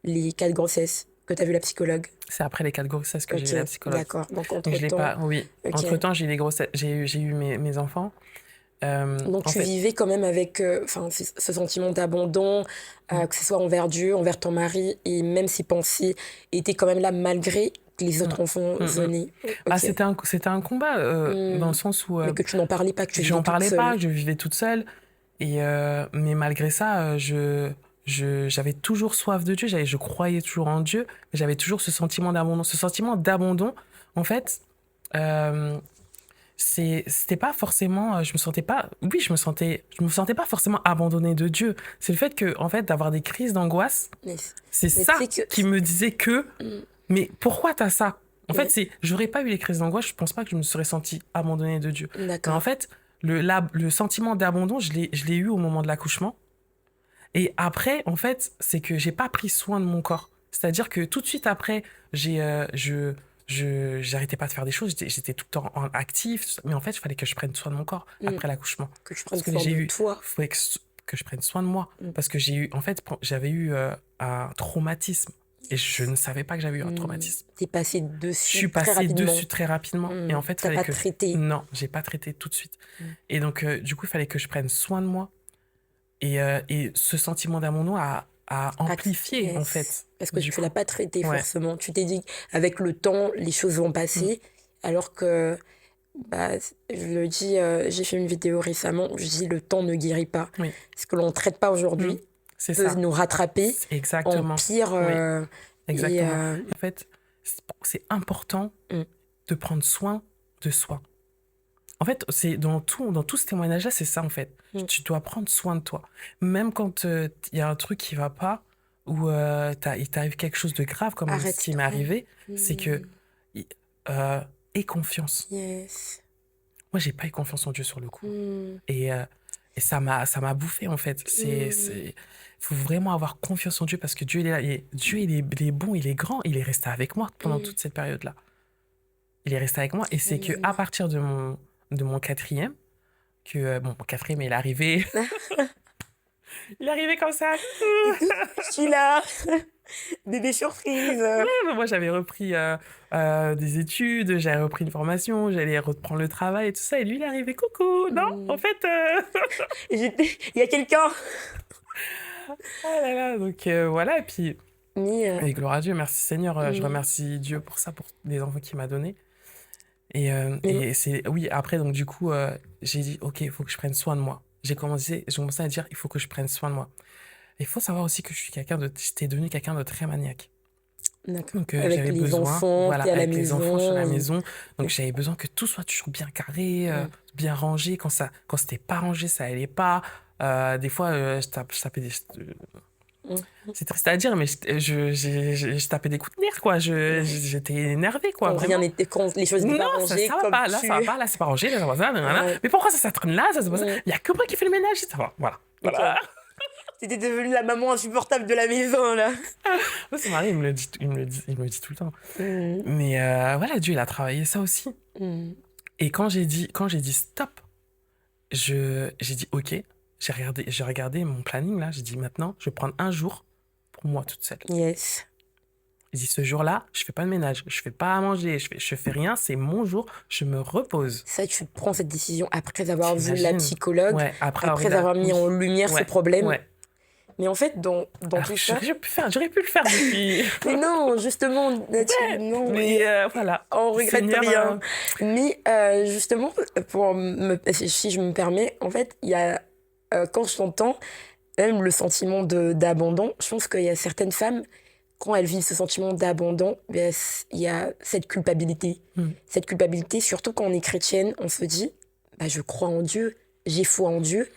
les 4 grossesses que tu as vu la psychologue. C'est après les 4 grossesses que j'ai vu la psychologue. D'accord. Donc, Donc, je l'ai pas, oui. Ok. Entre-temps, j'ai eu les grossesses, j'ai eu mes enfants. Donc, en tu fait, vivais quand même avec ce sentiment d'abandon, que ce soit envers Dieu, envers ton mari, et même ces pensées étaient quand même là malgré que les autres enfants venaient. Ok. c'était un combat dans le sens où Mais que tu n'en parlais pas, que tu vivais j'en toute parlais seule. pas, je vivais toute seule. Mais malgré ça, j'avais toujours soif de Dieu, je croyais toujours en Dieu, mais j'avais toujours ce sentiment d'abandon. Ce sentiment d'abandon, en fait, c'était pas forcément, je me sentais pas, oui, je me sentais pas forcément abandonnée de Dieu. C'est le fait que, en fait, d'avoir des crises d'angoisse, Mais, c'est mais ça tu sais que... qui me disait que, Mm, mais pourquoi t'as ça? En fait, ouais, j'aurais pas eu les crises d'angoisse, je pense pas que je me serais sentie abandonnée de Dieu. Mais en d'accord. fait, le sentiment d'abandon, je l'ai eu au moment de l'accouchement. Et après, en fait, c'est que j'ai pas pris soin de mon corps. C'est-à-dire que tout de suite après, j'arrêtais pas de faire des choses, j'étais tout le temps actif, mais en fait, il fallait que je prenne soin de mon corps Mm, après l'accouchement. que tu Parce prennes que soin j'ai de eu, toi. il fallait que je prenne soin de moi. Mm, Parce que j'ai eu, en fait, j'avais eu un traumatisme. Et je ne savais pas que j'avais eu un mm. traumatisme. T'es passé Je dessus suis très passée rapidement. dessus très rapidement. Et en fait, il T'as fallait pas que... traité. Non, j'ai pas traité tout de suite. Mm, Et donc, du coup, il fallait que je prenne soin de moi. Et ce sentiment d'abandon a amplifié, en yes. fait, Parce que du tu l'as coup. pas traité Ouais. forcément. Tu t'es dit qu'avec le temps, les choses vont Mm. passer. Alors que, bah, je le dis, j'ai fait une vidéo récemment où je dis le temps ne guérit pas. Oui. Ce que l'on ne traite pas Mm. aujourd'hui C'est peut ça. nous rattraper en Exactement. pire. Oui, Et, exactement. En fait, c'est important mm, de prendre soin de soi. En fait, c'est dans tout ce témoignage-là, c'est ça, en fait. mm. Tu dois prendre soin de toi. Même quand il y a un truc qui va pas, ou il t'arrive quelque chose de grave, comme ce qui m'est Arrête-toi. arrivé, c'est que Mm, euh, aie confiance. yes. Moi, j'ai pas eu confiance en Dieu sur le coup. Mm, Et, euh, et ça m'a bouffé, en fait. mm, Faut vraiment avoir confiance en Dieu parce que Dieu, il est là. Dieu, il est bon, il est grand. Il est resté avec moi pendant mm. toute cette période-là. Il est resté avec moi. Et c'est que Amen. à partir de mon quatrième, bon, mon quatrième, il est arrivé. Il est arrivé comme ça. Coucou, je suis là. Bébé surprise. Moi, j'avais repris des études, j'avais repris une formation, j'allais reprendre le travail et tout ça. Et lui, il est arrivé. Coucou. Non, en Mm. fait. Il y a quelqu'un. Oh là là. Donc voilà. Et puis. Mais, Et gloire à Dieu, merci Seigneur, je mm, remercie Dieu pour ça, pour les enfants qu'il m'a donnés. mais Et c'est, oui, après, donc du coup, j'ai dit, ok, il faut que je prenne soin de moi. J'ai commencé à dire, il faut que je prenne soin de moi. Il faut savoir aussi que j'étais devenu quelqu'un de très maniaque. d'accord. Donc Avec j'avais les besoin, enfants, voilà, t'es à la avec les enfants, je suis à la maison. maison. Donc j'avais besoin que tout soit toujours bien carré, Mm, bien rangé. Quand c'était pas rangé, ça allait pas. Des fois, je tapais des, mm. c'est triste à dire, mais je tapais des coups de nerfs, quoi. J'étais énervée, quoi, Quand rien vraiment. n'était, quand les choses n'étaient Non, pas rangées, ça va comme pas, là, tu. ça va pas, là, c'est pas rangé, là, ça va ça, nanana. Ouais. Mais pourquoi ça traîne là, ça se passe ça? Mm, Il y a que moi qui fais le ménage, ça va, voilà. ok. Voilà. T'étais devenue la maman insupportable de la maison, là. Moi, c'est mari, il me le dit tout le temps. Mm, Mais voilà, Dieu, il a travaillé ça aussi. mm. Et quand j'ai dit stop, j'ai dit ok, j'ai regardé mon planning, là, j'ai dit maintenant, je vais prendre un jour pour moi toute seule. Yes. J'ai dit ce jour-là, je fais pas de ménage, je fais pas à manger, je fais rien, c'est mon jour, je me repose. Ça, tu prends cette décision après avoir vu la T'imagines? psychologue, Ouais, après après avoir mis en oui, lumière ce ouais, problème. ouais. Mais en fait, dans Alors tout que ça. j'aurais pu le faire depuis. Mais non, justement, Nathie, non. Mais voilà. On regrette Seigneur, rien. Mais justement, si je me permets, en fait, il y a, quand je t'entends, même le sentiment d'abandon, je pense qu'il y a certaines femmes, quand elles vivent ce sentiment d'abandon, ben, il y a cette culpabilité. Mm. Cette culpabilité, surtout quand on est chrétienne, on se dit, bah, je crois en Dieu, j'ai foi en Dieu.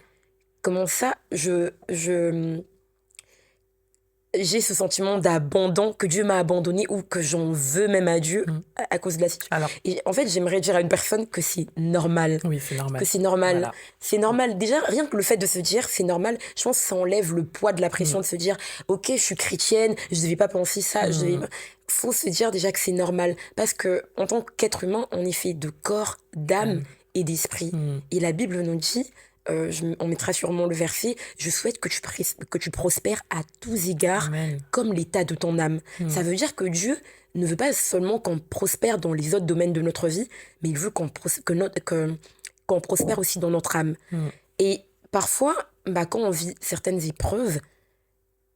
Comment ça, j'ai ce sentiment d'abandon, que Dieu m'a abandonné ou que j'en veux même à Dieu Mm. à cause de la situation. Alors, Et en fait, j'aimerais dire à une personne que c'est normal. oui, c'est normal. Que c'est normal. Voilà. C'est normal. Déjà, rien que le fait de se dire c'est normal, je pense que ça enlève le poids de la pression Mm. de se dire ok, je suis chrétienne, je ne devais pas penser ça. Faut se dire déjà que c'est normal. Parce que en tant qu'être humain, on est fait de corps, d'âme Mm. et d'esprit. Mm. Et la Bible nous dit, on mettra sûrement le verset, je souhaite que tu prospères à tous égards Amen. comme l'état de ton âme. Mm. Ça veut dire que Dieu ne veut pas seulement qu'on prospère dans les autres domaines de notre vie, mais il veut qu'on prospère aussi dans notre âme. Mm. Et parfois, quand on vit certaines épreuves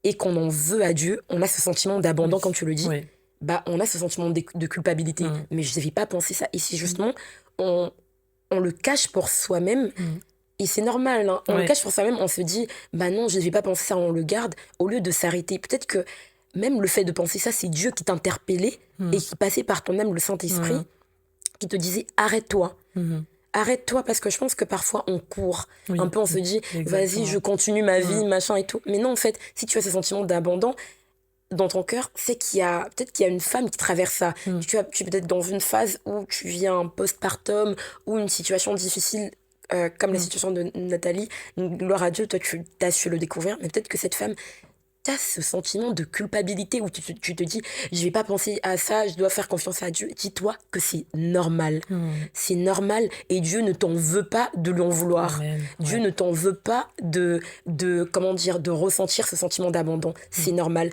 et qu'on en veut à Dieu, on a ce sentiment d'abandon, Oui. comme tu le dis, Oui. on a ce sentiment de culpabilité. Mm. Mais je ne devais pas penser ça. Et si justement, on le cache pour soi-même, Mm. et c'est normal, hein, on le Oui. cache pour soi-même, on se dit, non, je ne vais pas penser ça, on le garde, au lieu de s'arrêter. Peut-être que même le fait de penser ça, c'est Dieu qui t'interpellait Mm. et qui passait par ton âme, le Saint-Esprit, Mm. qui te disait, arrête-toi. Mhm. arrête-toi, parce que je pense que parfois on court. Oui, Un peu, on se dit, vas-y, je continue ma vie, machin et tout. Mais non, en fait, si tu as ce sentiment d'abandon dans ton cœur, c'est peut-être qu'il y a une femme qui traverse ça. Tu es peut-être dans une phase où tu vis un postpartum ou une situation difficile, comme la situation de Nathalie. Gloire à Dieu, toi, tu as su le découvrir, mais peut-être que cette femme, t'as ce sentiment de culpabilité où tu te dis, je vais pas penser à ça, je dois faire confiance à Dieu. Dis-toi que c'est normal. C'est normal, et Dieu ne t'en veut pas de lui en vouloir. Amen. Dieu ne t'en veut pas de ressentir ce sentiment d'abandon. C'est normal.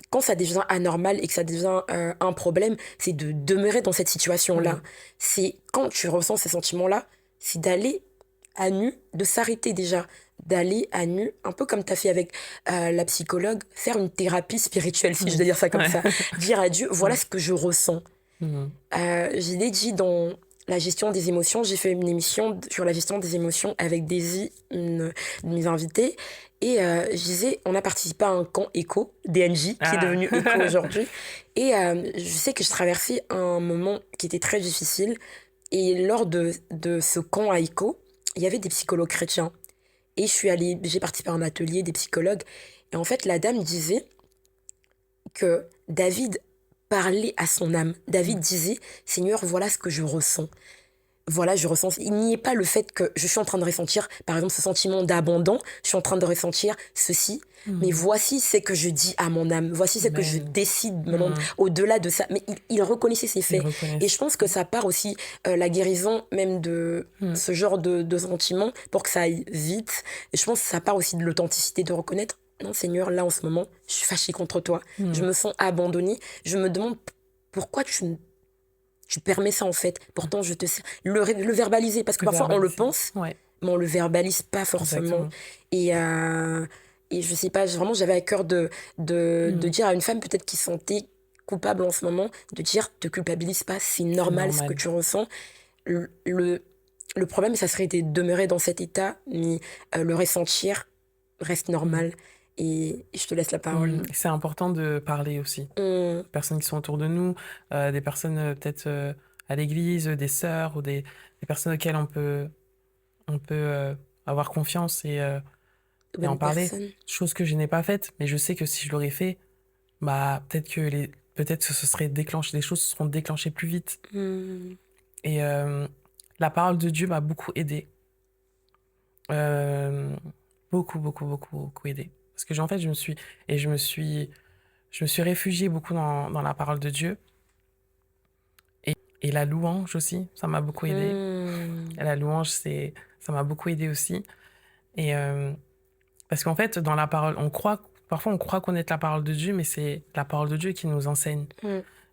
Quand ça devient anormal et que ça devient un problème, c'est de demeurer dans cette situation-là. C'est quand tu ressens ces sentiments-là, c'est d'aller à nu, de s'arrêter déjà, d'aller à nu, un peu comme tu as fait avec la psychologue, faire une thérapie spirituelle, si je dois dire ça comme ça. Dire à Dieu, voilà ce que je ressens. Je l'ai dit dans la gestion des émotions, j'ai fait une émission sur la gestion des émotions avec Daisy, une de mes invitées, et je disais, on a participé à un camp éco, DNJ, qui est devenu éco aujourd'hui, et je sais que je traversais un moment qui était très difficile, et lors de ce camp à éco, il y avait des psychologues chrétiens. Et j'ai participé à un atelier des psychologues. Et en fait, la dame disait que David parlait à son âme. David disait, Seigneur, voilà ce que je ressens. Voilà, je ressens. Il n'y est pas le fait que je suis en train de ressentir, par exemple, ce sentiment d'abandon. Je suis en train de ressentir ceci. Mais voici ce que je dis à mon âme. Voici ce que je décide maintenant, au-delà de ça. Mais il reconnaissait ses faits. Et je pense que ça part aussi, la guérison même de ce genre de sentiments, pour que ça aille vite. Et je pense que ça part aussi de l'authenticité, de reconnaître, non Seigneur, là en ce moment, je suis fâchée contre toi. Je me sens abandonnée. Je me demande pourquoi tu permets ça en fait. Pourtant, je te sais. Le verbaliser, parce que parfois on le pense, mais on le verbalise pas forcément. Et je sais pas, vraiment, j'avais à cœur de dire à une femme peut-être qui se sentait coupable en ce moment, de dire, te culpabilise pas, c'est normal ce que tu ressens. Le problème, ça serait de demeurer dans cet état, mais le ressentir reste normal. Et je te laisse la parole. C'est important de parler aussi. Des personnes qui sont autour de nous, des personnes peut-être à l'église, des sœurs ou des personnes auxquelles on peut avoir confiance et en parler. Chose que je n'ai pas faite, mais je sais que si je l'aurais fait, bah peut-être que ce serait déclenché, les choses se seront déclenchées plus vite. Et la parole de Dieu m'a beaucoup aidée. Beaucoup aidée. Parce que en fait, je me suis réfugiée beaucoup dans la parole de Dieu. Et la louange aussi, ça m'a beaucoup aidée. Et la louange, ça m'a beaucoup aidée aussi. Et parce qu'en fait, dans la parole, parfois on croit connaître la parole de Dieu, mais c'est la parole de Dieu qui nous enseigne.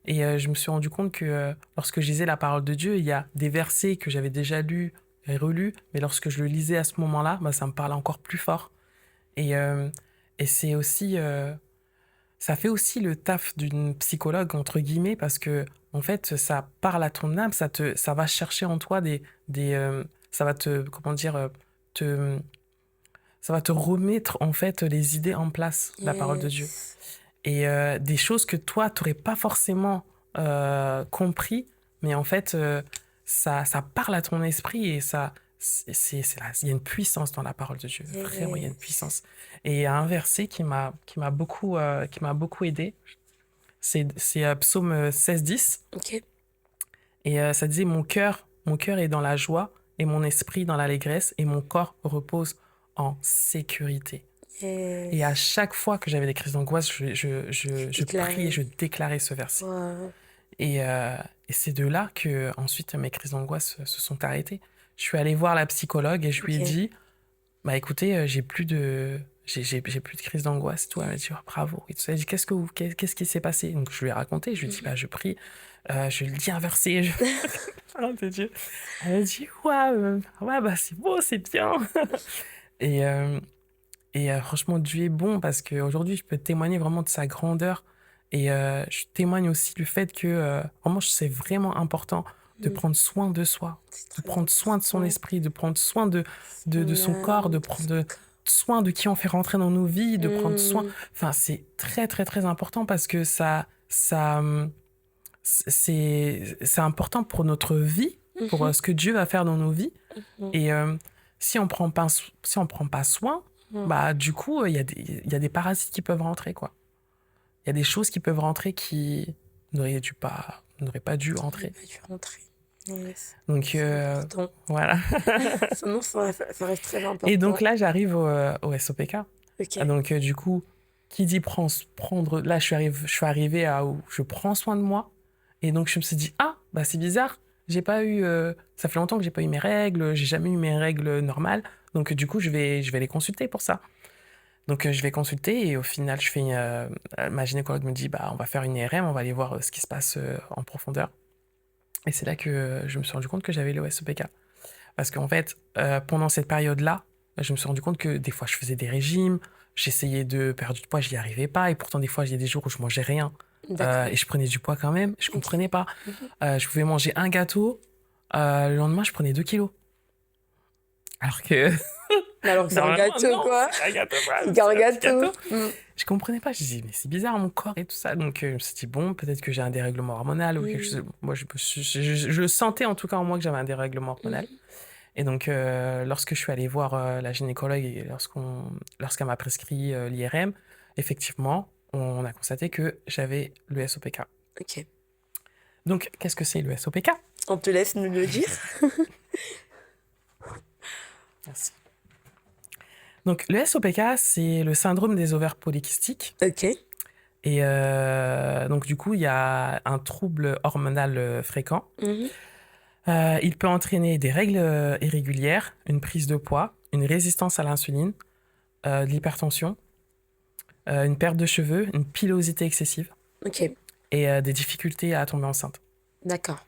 Et je me suis rendu compte que lorsque je lisais la parole de Dieu, il y a des versets que j'avais déjà lus et relus, mais lorsque je le lisais à ce moment-là, bah, ça me parlait encore plus fort. Et c'est aussi, ça fait aussi le taf d'une psychologue, entre guillemets, parce que, en fait, ça parle à ton âme, ça va chercher en toi ça va te, comment dire, ça va te remettre, en fait, les idées en place, la parole de Dieu. Et des choses que toi, tu n'aurais pas forcément compris, mais en fait, ça parle à ton esprit et ça... il y a une puissance dans la parole de Dieu. Vraiment, il y a une puissance. Et il y a un verset qui m'a beaucoup aidé. C'est Psaume 16:10. Et ça disait, mon cœur est dans la joie et mon esprit dans l'allégresse et mon corps repose en sécurité. Et à chaque fois que j'avais des crises d'angoisse, je priais et je déclarais ce verset. Et c'est de là que ensuite mes crises d'angoisse se sont arrêtées. Je suis allée voir la psychologue et je lui ai dit, bah écoutez, j'ai plus de crise d'angoisse et tout. Elle m'a dit, oh, bravo. Et tout ça. Elle m'a dit, qu'est-ce qui s'est passé? Donc je lui ai raconté, je lui ai dit, bah je prie, je lui dis un verset. Oh, de Dieu. Elle m'a dit, ouais, bah c'est beau, c'est bien. Et franchement, Dieu est bon parce qu'aujourd'hui, je peux témoigner vraiment de sa grandeur. Et je témoigne aussi du fait que vraiment, c'est vraiment important de prendre soin de soi, de prendre soin de son esprit, de prendre soin de son corps, de prendre soin de qui on fait rentrer dans nos vies, de prendre soin... Enfin, c'est très, très, très important parce que c'est important pour notre vie, pour ce que Dieu va faire dans nos vies. Mhm. Et si on prend pas soin, Mhm. bah, du coup, il y a des parasites qui peuvent rentrer, quoi. Il y a des choses qui peuvent rentrer qui n'auraient pas dû J'aurais entrer. pas dû rentrer. Yes. Donc, C'est important. voilà. Sinon, ça reste très important. Et donc là, j'arrive au SOPK. Ok. Donc, du coup, qui dit prendre... Là, je suis arrivée à où je prends soin de moi. Et donc, je me suis dit, ah, bah, c'est bizarre. J'ai pas eu... ça fait longtemps que j'ai pas eu mes règles. J'ai jamais eu mes règles normales. Donc, du coup, je vais les consulter pour ça. Donc, je vais consulter et au final, ma gynécologue me dit, bah, on va faire une IRM, on va aller voir ce qui se passe en profondeur. Et c'est là que je me suis rendu compte que j'avais le SOPK. Parce qu'en fait, pendant cette période-là, je me suis rendu compte que des fois, je faisais des régimes, j'essayais de perdre du poids, je n'y arrivais pas. Et pourtant, des fois, il y a des jours où je mangeais rien. Et je prenais du poids quand même. Je comprenais pas. Je pouvais manger un gâteau. Le lendemain, je prenais 2 kilos. Alors que c'est un gâteau, non, quoi. c'est un gâteau, quoi. C'est un C'est un petit gâteau. Je comprenais pas. Je disais, mais c'est bizarre mon corps et tout ça. Donc, je me suis dit, bon, peut-être que j'ai un dérèglement hormonal ou quelque chose. Moi, je sentais en tout cas en moi que j'avais un dérèglement hormonal. Et donc, lorsque je suis allée voir la gynécologue et lorsqu'elle m'a prescrit l'IRM, effectivement, on a constaté que j'avais le SOPK. Ok. Donc, qu'est-ce que c'est le SOPK? On te laisse nous le dire. Merci. Donc, le SOPK, c'est le syndrome des ovaires polykystiques. Ok. Et donc, du coup, il y a un trouble hormonal fréquent. Il peut entraîner des règles irrégulières, une prise de poids, une résistance à l'insuline, de l'hypertension, une perte de cheveux, une pilosité excessive. Ok. Et des difficultés à tomber enceinte. D'accord.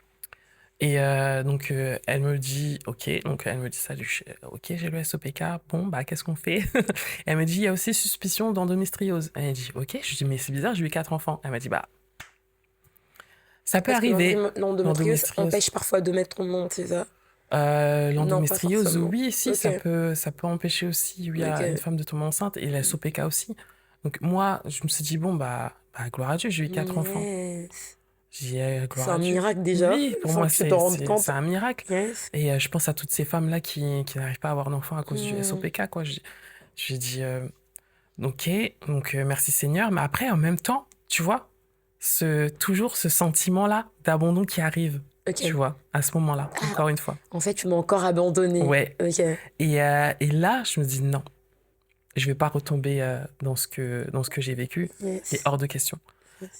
Et donc, elle me dit, ok, donc elle me dit ça, ok, j'ai le SOPK, bon, bah, qu'est-ce qu'on fait? Elle me dit, il y a aussi suspicion d'endométriose. Elle dit, ok, je dis, mais c'est bizarre, j'ai eu 4 enfants. Elle m'a dit, bah, ça peut arriver. L'endométriose empêche parfois de mettre ton nom, c'est ça? L'endométriose, oui, si, okay. ça peut empêcher aussi une femme de tomber enceinte, et la SOPK aussi. Donc, moi, je me suis dit, bon, bah gloire à Dieu, j'ai eu 4 enfants. C'est un miracle déjà. Oui, pour moi, c'est un miracle. Yes. Et je pense à toutes ces femmes-là qui n'arrivent pas à avoir d'enfants à cause du SOPK, quoi. J'ai dit, ok, donc merci Seigneur. Mais après, en même temps, tu vois, toujours ce sentiment-là d'abandon qui arrive, tu vois, à ce moment-là, encore une fois. En fait, tu m'as encore abandonné. Ouais. Okay. Et là, je me dis, non, je vais pas retomber dans ce que j'ai vécu. Yes. C'est hors de question.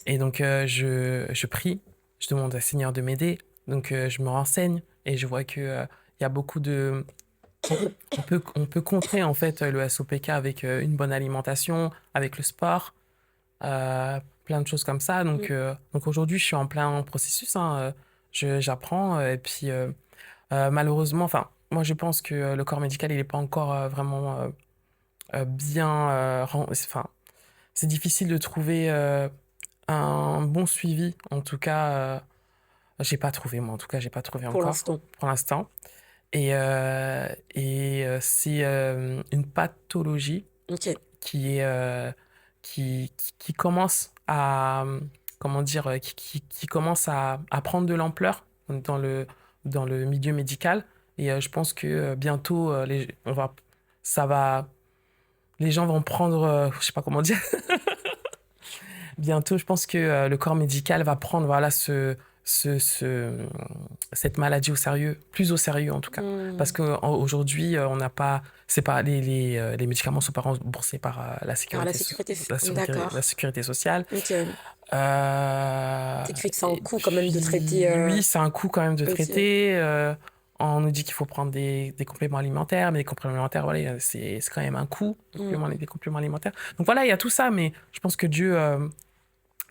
Et donc, je prie, je demande au Seigneur de m'aider. Donc, je me renseigne et je vois qu'il y a beaucoup de... On peut contrer, en fait, le SOPK avec une bonne alimentation, avec le sport, plein de choses comme ça. Donc, aujourd'hui, je suis en plein processus. Hein, j'apprends. Et puis, malheureusement, enfin, moi, je pense que le corps médical, il n'est pas encore vraiment bien... Enfin, c'est difficile de trouver... un bon suivi, en tout cas, j'ai pas trouvé, moi, en tout cas, j'ai pas trouvé encore. Pour l'instant. Et c'est une pathologie qui est, qui commence à, comment dire, qui commence à prendre de l'ampleur dans le milieu médical. Et je pense que bientôt, les gens vont prendre, je sais pas comment dire, bientôt, je pense que le corps médical va prendre cette maladie au sérieux, plus au sérieux en tout cas. Parce qu'aujourd'hui, on n'a pas... les médicaments ne sont pas remboursés par la sécurité sociale. Okay. C'est que c'est un coût quand même de traiter... Oui, c'est un coût quand même de traiter. On nous dit qu'il faut prendre des compléments alimentaires, mais les compléments alimentaires, voilà, c'est quand même un coût, des compléments alimentaires. Donc voilà, il y a tout ça, mais je pense que Dieu...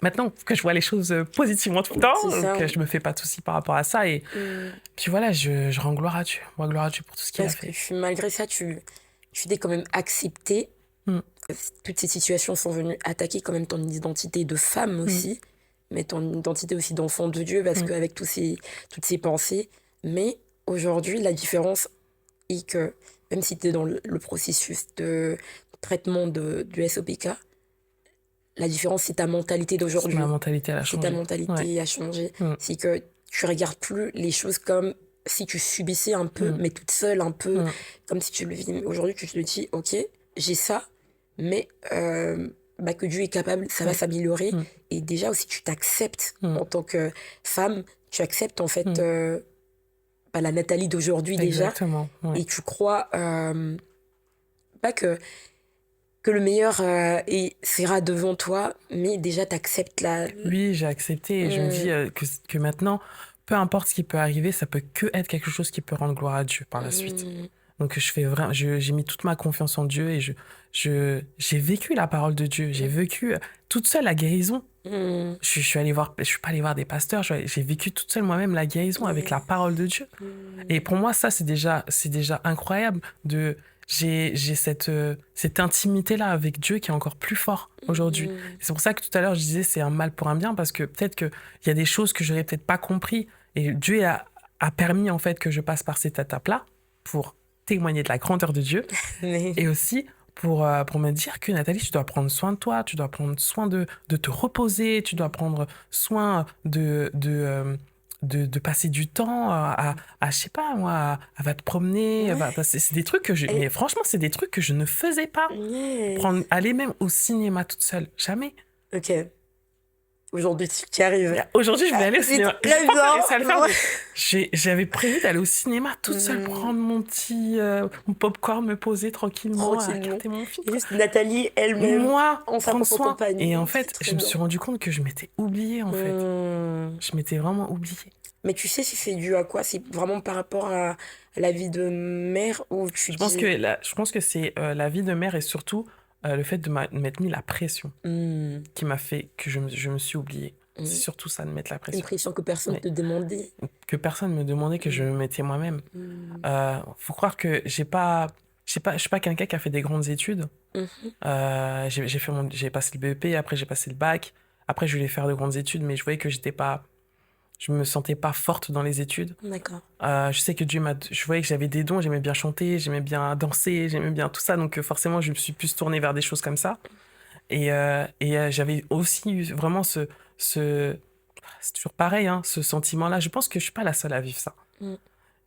maintenant que je vois les choses positivement tout le temps, donc je me fais pas de soucis par rapport à ça. Et puis voilà, je rends gloire à Dieu. Moi, gloire à Dieu pour tout ce qu'il a fait. Parce que malgré ça, tu t'es quand même accepté. Toutes ces situations sont venues attaquer quand même ton identité de femme aussi, mais ton identité aussi d'enfant de Dieu, parce qu'avec toutes ces pensées. Mais aujourd'hui, la différence est que même si tu es dans le processus de traitement du SOPK, la différence, c'est ta mentalité d'aujourd'hui. Ma mentalité, elle a changé. C'est ta mentalité a changé. C'est que tu regardes plus les choses comme si tu subissais un peu, mais toute seule, un peu, Mm. comme si tu le vis. Aujourd'hui, tu te dis, ok, j'ai ça, mais que Dieu est capable, ça va Mm. s'améliorer. Mm. Et déjà aussi, tu t'acceptes Mm. en tant que femme, tu acceptes en fait Mm. la Nathalie d'aujourd'hui déjà, Exactement. Ouais. et tu crois pas que le meilleur sera devant toi, mais déjà t'acceptes la... Oui, j'ai accepté et je me dis que maintenant, peu importe ce qui peut arriver, ça peut que être quelque chose qui peut rendre gloire à Dieu par la suite. Donc je fais vraiment, j'ai mis toute ma confiance en Dieu et j'ai vécu la parole de Dieu. J'ai vécu toute seule la guérison. Je suis pas allée voir des pasteurs. J'ai vécu toute seule moi-même la guérison avec la parole de Dieu. Et pour moi, ça c'est déjà incroyable j'ai cette intimité-là avec Dieu qui est encore plus fort aujourd'hui. Et c'est pour ça que tout à l'heure, je disais c'est un mal pour un bien, parce que peut-être qu'il y a des choses que j'aurais peut-être pas compris. Et Dieu a permis, en fait, que je passe par cette étape-là pour témoigner de la grandeur de Dieu. Et aussi pour me dire que Nathalie, tu dois prendre soin de toi, tu dois prendre soin de te reposer, tu dois prendre soin de passer du temps je sais pas moi, va te promener. C'est des trucs mais franchement, c'est des trucs que je ne faisais pas. Aller même au cinéma toute seule, jamais. Ok. Aujourd'hui, tu y arrives. Aujourd'hui, je vais aller au cinéma. Très bien. J'avais prévu d'aller au cinéma toute seule, prendre mon petit mon popcorn, me poser tranquillement, regarder mon film. Et juste Nathalie elle-même. Moi, en prendre soin. compagnie. Et en fait, je me suis rendu compte que je m'étais oubliée, en fait. Je m'étais vraiment oubliée. Mais tu sais si c'est dû à quoi? C'est vraiment par rapport à la vie de mère ou je pense que c'est la vie de mère et surtout le fait de m'être mis la pression qui m'a fait que je me suis oubliée. C'est surtout ça, de mettre la pression. Une pression que personne ne te demandait. Que personne me demandait, que je me mettais moi-même. Faut croire que je suis pas quelqu'un qui a fait des grandes études. J'ai passé le BEP, après j'ai passé le bac. Après, je voulais faire de grandes études, mais je voyais que je me sentais pas forte dans les études. D'accord. Je sais que je voyais que j'avais des dons, j'aimais bien chanter, j'aimais bien danser, j'aimais bien tout ça, donc forcément je me suis plus tournée vers des choses comme ça. Et j'avais aussi eu vraiment c'est toujours pareil, hein, ce sentiment-là. Je pense que je suis pas la seule à vivre ça.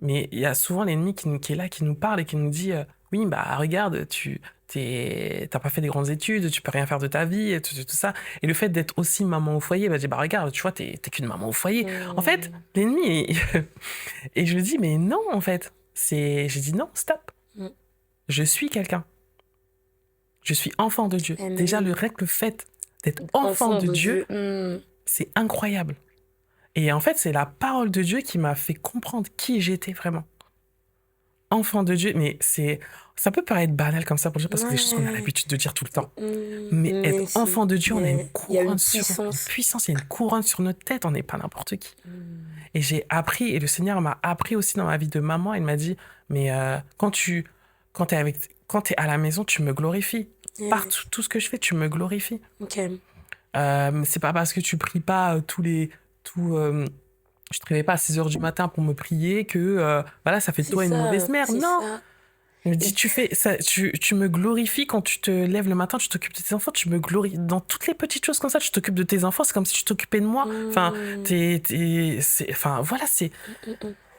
Mais il y a souvent l'ennemi qui est là, qui nous parle et qui nous dit oui, bah regarde, t'as pas fait des grandes études, tu peux rien faire de ta vie, et tout ça. Et le fait d'être aussi maman au foyer, bah, je dis, bah regarde, tu vois, t'es qu'une maman au foyer. En fait, l'ennemi, et je lui dis, mais non, en fait. J'ai dit, non, stop. Je suis quelqu'un. Je suis enfant de Dieu. Déjà, le fait d'être enfant de Dieu, c'est incroyable. Et en fait, c'est la parole de Dieu qui m'a fait comprendre qui j'étais vraiment. Enfant de Dieu, mais ça peut paraître banal comme ça pour dire, parce que c'est des choses qu'on a l'habitude de dire tout le temps. Mais être enfant de Dieu, on a une couronne il y a une couronne sur notre tête, on n'est pas n'importe qui. Et j'ai appris, et le Seigneur m'a appris aussi dans ma vie de maman, il m'a dit, mais quand t'es à la maison, tu me glorifies. Partout, tout ce que je fais, tu me glorifies. C'est pas parce que tu pries pas je te réveille pas à 6h du matin pour me prier que voilà, ça fait de toi une mauvaise mère. Non. Il me dit, tu me glorifies quand tu te lèves le matin, tu t'occupes de tes enfants, tu me glorifies dans toutes les petites choses comme ça, tu t'occupes de tes enfants, c'est comme si tu t'occupais de moi. Enfin, voilà, c'est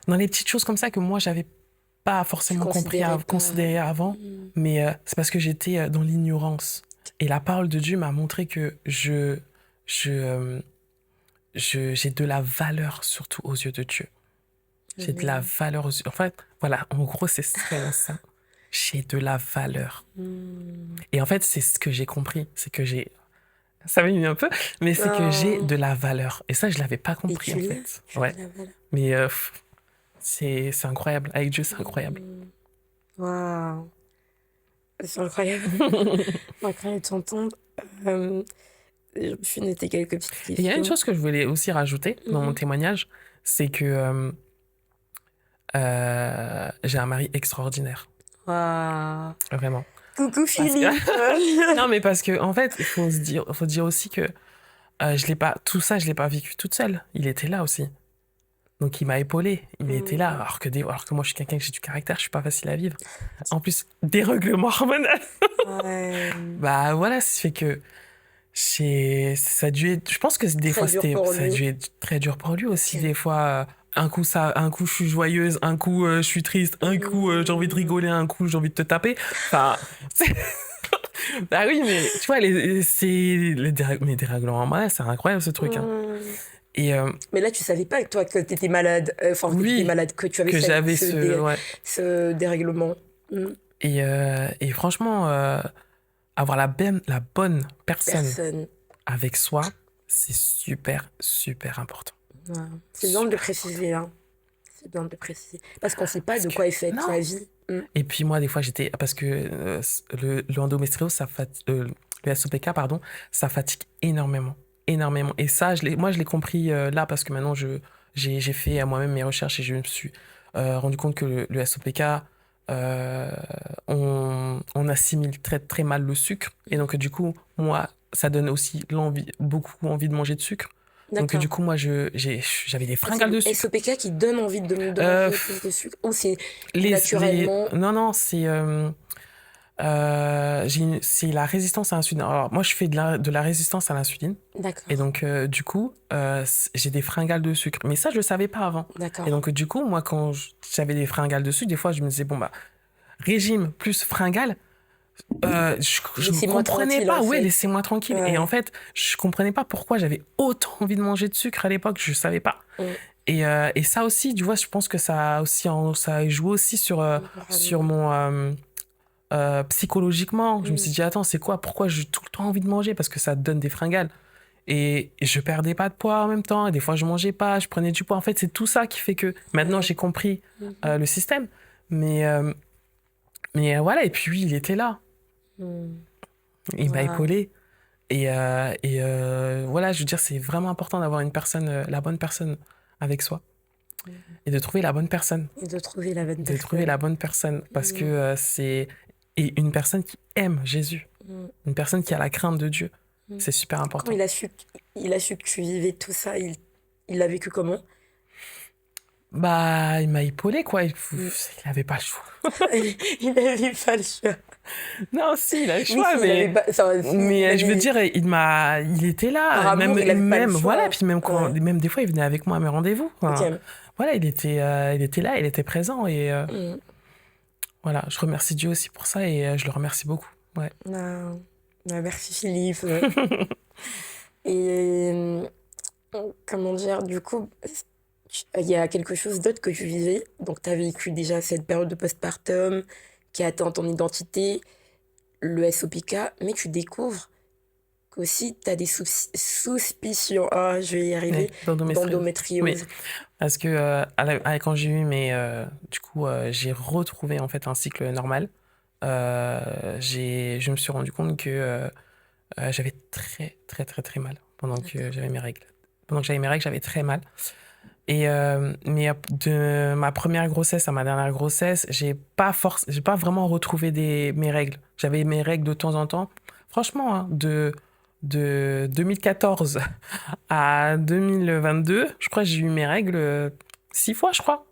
dans les petites choses comme ça que moi j'avais pas forcément considéré avant, mais c'est parce que j'étais dans l'ignorance. Et la parole de Dieu m'a montré que j'ai de la valeur, surtout aux yeux de Dieu. J'ai de la valeur aux yeux. En fait, voilà, en gros, c'est ça. J'ai de la valeur. Et en fait, c'est ce que j'ai compris. C'est que ça m'a mis un peu, mais c'est que j'ai de la valeur. Et ça, je l'avais pas compris, en fait. Ouais. Mais c'est incroyable. Avec Dieu, c'est incroyable. Waouh. C'est incroyable. Incroyable de t'entendre. Je suis noté quelques petites questions. Il y a une chose que je voulais aussi rajouter dans mon témoignage, c'est que j'ai un mari extraordinaire. Waouh. Vraiment. Coucou Philippe. Non, mais parce que en fait, il faut dire aussi que tout ça, je l'ai pas vécu toute seule. Il était là aussi. Donc il m'a épaulée. Il était là. Alors que moi, je suis quelqu'un que j'ai du caractère, je suis pas facile à vivre. En plus, dérèglement hormonal. Bah voilà, ça fait que ça a dû être, je pense que des fois ça a dû être très dur pour lui aussi, des fois un coup je suis joyeuse, un coup je suis triste, un coup j'ai envie de rigoler, un coup j'ai envie de te taper. Enfin, ah oui, mais tu vois, mes dérèglements hormonaux, c'est incroyable ce truc. Hein. Mmh. Et Mais là, tu savais pas, toi, que t'étais malade. Enfin, que t'étais oui, malade, que tu avais que j'avais ouais. ce dérèglement. Et franchement, avoir la bonne personne Personne. avec soi, c'est super, super important. Ouais. C'est bien de le Super préciser, hein. C'est bien de le préciser. Parce qu'on sait pas Parce de que, quoi est faite non. la vie. Et puis moi, des fois, parce que le endométriose, le SOPK, pardon, ça fatigue énormément. Énormément. Et ça, moi, je l'ai compris là parce que maintenant, j'ai fait à moi-même mes recherches et je me suis rendu compte que le SOPK, on assimile très, très mal le sucre. Et donc, du coup, moi, ça donne aussi beaucoup envie de manger de sucre. Donc, du coup, moi, j'avais des fringales de C'est sucre. le SOPK qui donne envie de manger plus de sucre. Ou c'est naturellement. Non, c'est c'est la résistance à l'insuline. Alors, moi, je fais de la résistance à l'insuline. D'accord. Et donc, du coup, j'ai des fringales de sucre. Mais ça, je le savais pas avant. D'accord. Et donc, du coup, moi, quand j'avais des fringales de sucre, des fois, je me disais, bon, bah, régime plus fringales, je ne comprenais pas. Ouais, laissez-moi tranquille. Ouais. Et en fait, je comprenais pas pourquoi j'avais autant envie de manger de sucre à l'époque. Je savais pas. Et ça aussi, tu vois, je pense que ça a joué aussi sur mon... psychologiquement, je me suis dit, attends, c'est quoi? Pourquoi j'ai tout le temps envie de manger? Parce que ça te donne des fringales. Et je perdais pas de poids en même temps. Et des fois, je mangeais pas, je prenais du poids. En fait, c'est tout ça qui fait que maintenant, j'ai compris le système. Mais voilà, et puis il était là. Il m'a épaulé. Et voilà, je veux dire, c'est vraiment important d'avoir une personne, la bonne personne avec soi. Et de trouver la bonne personne. De trouver la bonne personne. Parce que c'est... Et une personne qui aime Jésus. Une personne qui a la crainte de Dieu. C'est super important. Quand il a su que tu vivais tout ça, il l'a vécu comment? Bah, il m'a épaulé, quoi. Il avait pas le choix. Il avait pas le choix. Non, si, il a le choix, mais je veux dire, il était là. Même voilà, puis même des fois, il venait avec moi à mes rendez-vous. Enfin, voilà, il était là, il était présent. Et voilà, je remercie Dieu aussi pour ça et je le remercie beaucoup. Ouais. Merci Philippe. Et comment dire, du coup, il y a quelque chose d'autre que tu vivais. Donc, tu as vécu déjà cette période de postpartum qui a atteint ton identité, le SOPK, mais tu découvres qu'aussi tu as des suspicions. Ah, je vais y arriver. D'endométriose. Oui. Parce que quand j'ai eu du coup, j'ai retrouvé en fait un cycle normal. Je me suis rendu compte que j'avais très, très, très, très mal pendant que j'avais mes règles. Pendant que j'avais mes règles, j'avais très mal. Et mais de ma première grossesse à ma dernière grossesse, j'ai pas vraiment retrouvé mes règles. J'avais mes règles de temps en temps. Franchement, hein, de 2014 à 2022, je crois que j'ai eu mes règles 6 fois, je crois.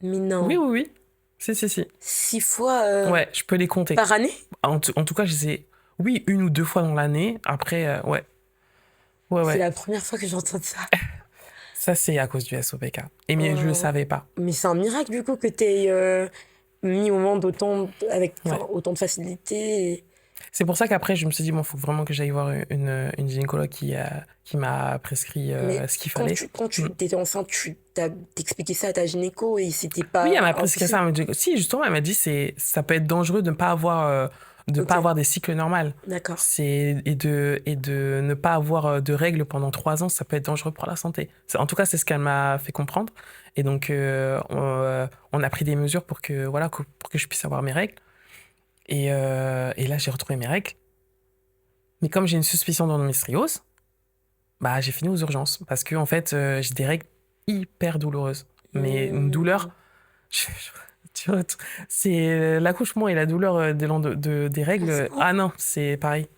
Mais non. Oui. Si. 6 fois ouais, je peux les compter. Par année? En tout cas, je les ai, 1 ou 2 fois dans l'année. Après, ouais. C'est la première fois que j'entends ça. Ça, c'est à cause du SOPK. Et je le savais pas. Mais c'est un miracle, du coup, que tu aies mis au monde avec autant de facilité. C'est pour ça qu'après, je me suis dit, bon, il faut vraiment que j'aille voir une gynécologue qui m'a prescrit ce qu'il fallait. Quand tu étais enceinte, tu t'expliquais ça à ta gynéco et c'était pas... Oui, elle m'a prescrit ça. Si, justement, elle m'a dit ça peut être dangereux de ne pas avoir... pas avoir des cycles normaux. D'accord. Et de ne pas avoir de règles pendant 3 ans, ça peut être dangereux pour la santé. En tout cas, c'est ce qu'elle m'a fait comprendre. Et donc, on a pris des mesures pour que je puisse avoir mes règles. Et là, j'ai retrouvé mes règles. Mais comme j'ai une suspicion d'endométriose, bah, j'ai fini aux urgences. Parce que, en fait, j'ai des règles hyper douloureuses. Mais une douleur... Tu vois, c'est l'accouchement et la douleur des règles. Ah non, c'est pareil.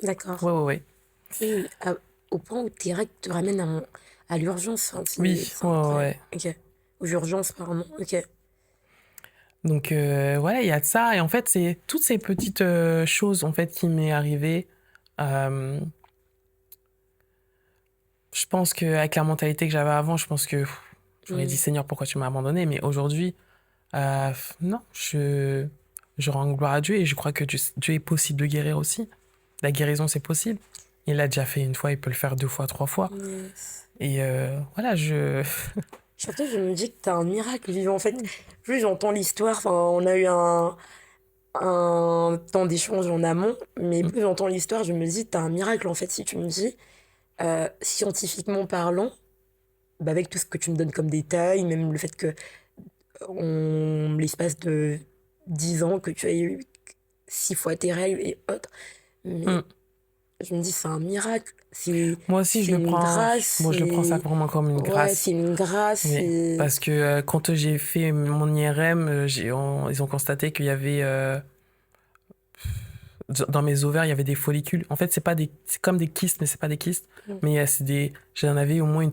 D'accord. Ouais. Et au point où tes règles te ramènent à l'urgence. Hein, oui, ouais. Ok. Aux urgences, pardon. Ok. Donc voilà, il y a de ça. Et en fait, c'est toutes ces petites choses en fait qui m'est arrivé. Je pense qu'avec la mentalité que j'avais avant, je pense que J'aurais dit, Seigneur, pourquoi tu m'as abandonné? Mais aujourd'hui, non, je rends gloire à Dieu et je crois que Dieu est possible de guérir aussi. La guérison, c'est possible. Il l'a déjà fait une fois, il peut le faire 2 fois, 3 fois. Yes. Et voilà, Surtout, je me dis que t'as un miracle vivant. En fait, plus j'entends l'histoire, enfin, on a eu un temps d'échange en amont, mais plus j'entends l'histoire, je me dis, t'as un miracle en fait. Si tu me dis, scientifiquement parlant, bah, avec tout ce que tu me donnes comme détails, même le fait que l'espace de 10 ans, que tu as eu 6 fois tes règles et autres, mais Mm. je me dis, c'est un miracle. C'est Moi aussi, c'est une grâce. moi, je le prends ça vraiment comme une Ouais, grâce. c'est une grâce. Oui. Parce que quand j'ai fait mon IRM, ils ont constaté qu'il y avait dans mes ovaires, il y avait des follicules. En fait, c'est comme des kystes, mais c'est pas des kystes. Mais j'en avais au moins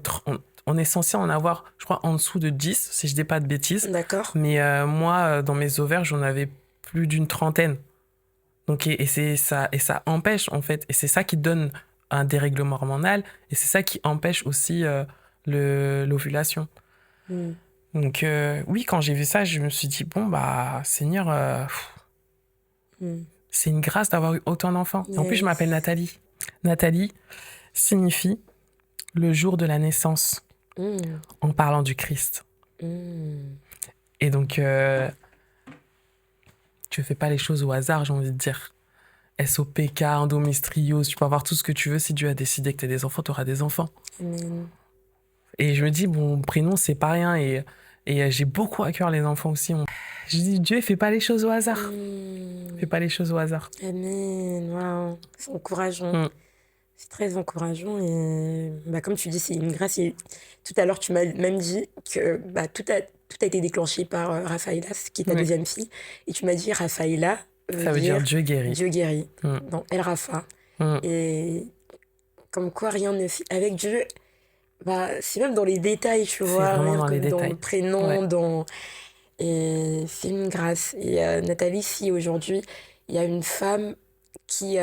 on est censé en avoir, je crois, en dessous de 10, si je dis pas de bêtises. D'accord. Mais moi, dans mes ovaires, j'en avais plus d'une trentaine. Donc, et ça empêche, en fait. Et c'est ça qui donne un dérèglement hormonal. Et c'est ça qui empêche aussi l'ovulation. Mm. Donc, oui, quand j'ai vu ça, je me suis dit, bon, bah, Seigneur, c'est une grâce d'avoir eu autant d'enfants. Yes. En plus, je m'appelle Nathalie. Nathalie signifie le jour de la naissance, en parlant du Christ. Et donc, tu fais pas les choses au hasard, j'ai envie de dire. SOPK, endométriose, tu peux avoir tout ce que tu veux. Si Dieu a décidé que tu as des enfants, tu auras des enfants. Et je me dis, bon, prénom, c'est pas rien. Et j'ai beaucoup à cœur les enfants aussi. Je dis, Dieu, fait pas les choses au hasard. Fais pas les choses au hasard. Amen. Waouh. C'est encourageant. C'est très encourageant. Et bah, comme tu dis, c'est une grâce. Et tout à l'heure, tu m'as même dit que bah, tout a été déclenché par Raphaëla, qui est ta deuxième fille. Et tu m'as dit, Raphaëla ça veut dire Dieu guérit. Dieu guérit. Donc, El Rafa. Et comme quoi, rien ne fait. Avec Dieu, bah, c'est même dans les détails, tu vois. Vraiment dans les détails. Dans le prénom, Et c'est une grâce. Et Nathalie, si aujourd'hui, il y a une femme qui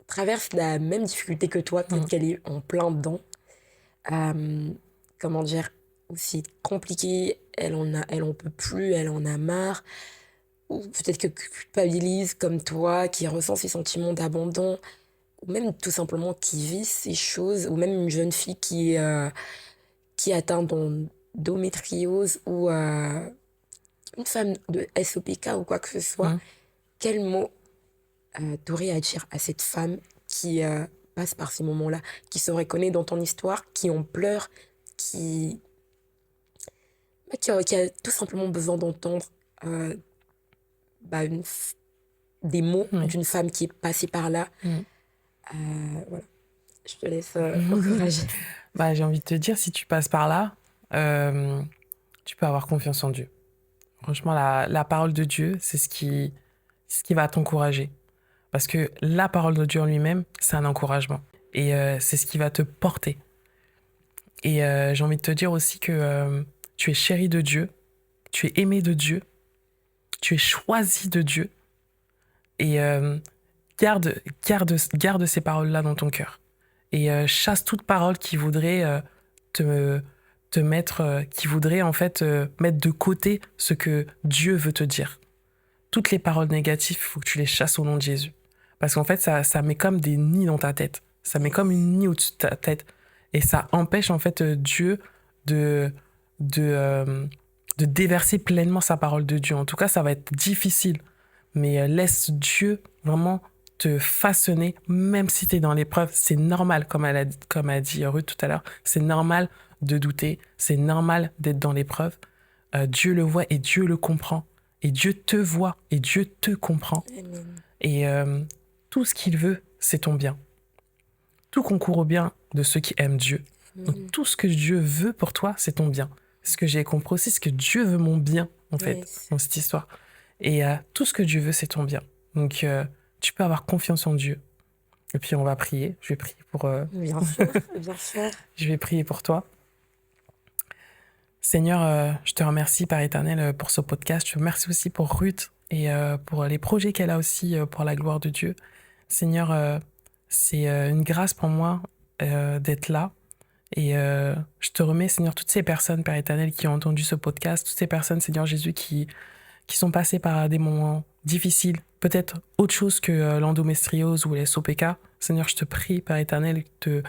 traverse la même difficulté que toi, peut-être qu'elle est en plein dedans, comment dire, aussi compliqué, elle en peut plus, elle en a marre, ou peut-être que culpabilise comme toi, qui ressent ces sentiments d'abandon, ou même tout simplement qui vit ces choses, ou même une jeune fille qui est atteinte d'endométriose, ou une femme de SOPK ou quoi que ce soit, quel mot t'aurais à dire à cette femme qui passe par ces moments-là, qui se reconnaît dans ton histoire, qui en pleure, qui a tout simplement besoin d'entendre des mots d'une femme qui est passée par là. Voilà. Je te laisse encourager. Bah, j'ai envie de te dire, si tu passes par là, tu peux avoir confiance en Dieu. Franchement, la parole de Dieu, c'est ce qui va t'encourager. Parce que la parole de Dieu en lui-même, c'est un encouragement. Et c'est ce qui va te porter. Et j'ai envie de te dire aussi que tu es chéri de Dieu, tu es aimé de Dieu, tu es choisi de Dieu. Et garde ces paroles-là dans ton cœur. Et chasse toute parole qui voudrait te mettre, qui voudrait en fait mettre de côté ce que Dieu veut te dire. Toutes les paroles négatives, il faut que tu les chasses au nom de Jésus. Parce qu'en fait, ça met comme des nids dans ta tête. Ça met comme une nid au-dessus de ta tête. Et ça empêche en fait Dieu de déverser pleinement sa parole de Dieu. En tout cas, ça va être difficile. Mais laisse Dieu vraiment te façonner, même si tu es dans l'épreuve. C'est normal, comme a dit Ruth tout à l'heure, c'est normal de douter, c'est normal d'être dans l'épreuve. Dieu le voit et Dieu le comprend. Et Dieu te voit et Dieu te comprend. Amen. Et tout ce qu'il veut, c'est ton bien. Tout concourt au bien de ceux qui aiment Dieu. Donc tout ce que Dieu veut pour toi, c'est ton bien. Ce que j'ai compris aussi, c'est que Dieu veut mon bien, en fait, dans cette histoire. Et tout ce que Dieu veut, c'est ton bien. Donc tu peux avoir confiance en Dieu. Et puis on va prier. Je vais prier pour... Bien sûr, bien sûr. Je vais prier pour toi. Seigneur, je te remercie, Père éternel, pour ce podcast. Je te remercie aussi pour Ruth et pour les projets qu'elle a aussi pour la gloire de Dieu. Seigneur, c'est une grâce pour moi d'être là. Et je te remets, Seigneur, toutes ces personnes, Père éternel, qui ont entendu ce podcast, toutes ces personnes, Seigneur Jésus, qui sont passées par des moments difficiles, peut-être autre chose que l'endométriose ou les SOPK. Seigneur, je te prie, Père éternel, de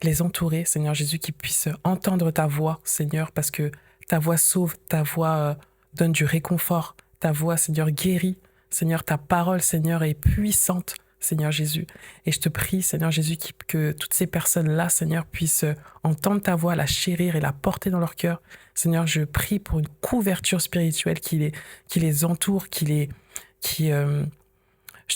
les entourer, Seigneur Jésus, qu'ils puissent entendre ta voix, Seigneur, parce que ta voix sauve, ta voix donne du réconfort, ta voix, Seigneur, guérit. Seigneur, ta parole, Seigneur, est puissante, Seigneur Jésus. Et je te prie, Seigneur Jésus, que toutes ces personnes-là, Seigneur, puissent entendre ta voix, la chérir et la porter dans leur cœur. Seigneur, je prie pour une couverture spirituelle qui les entoure, je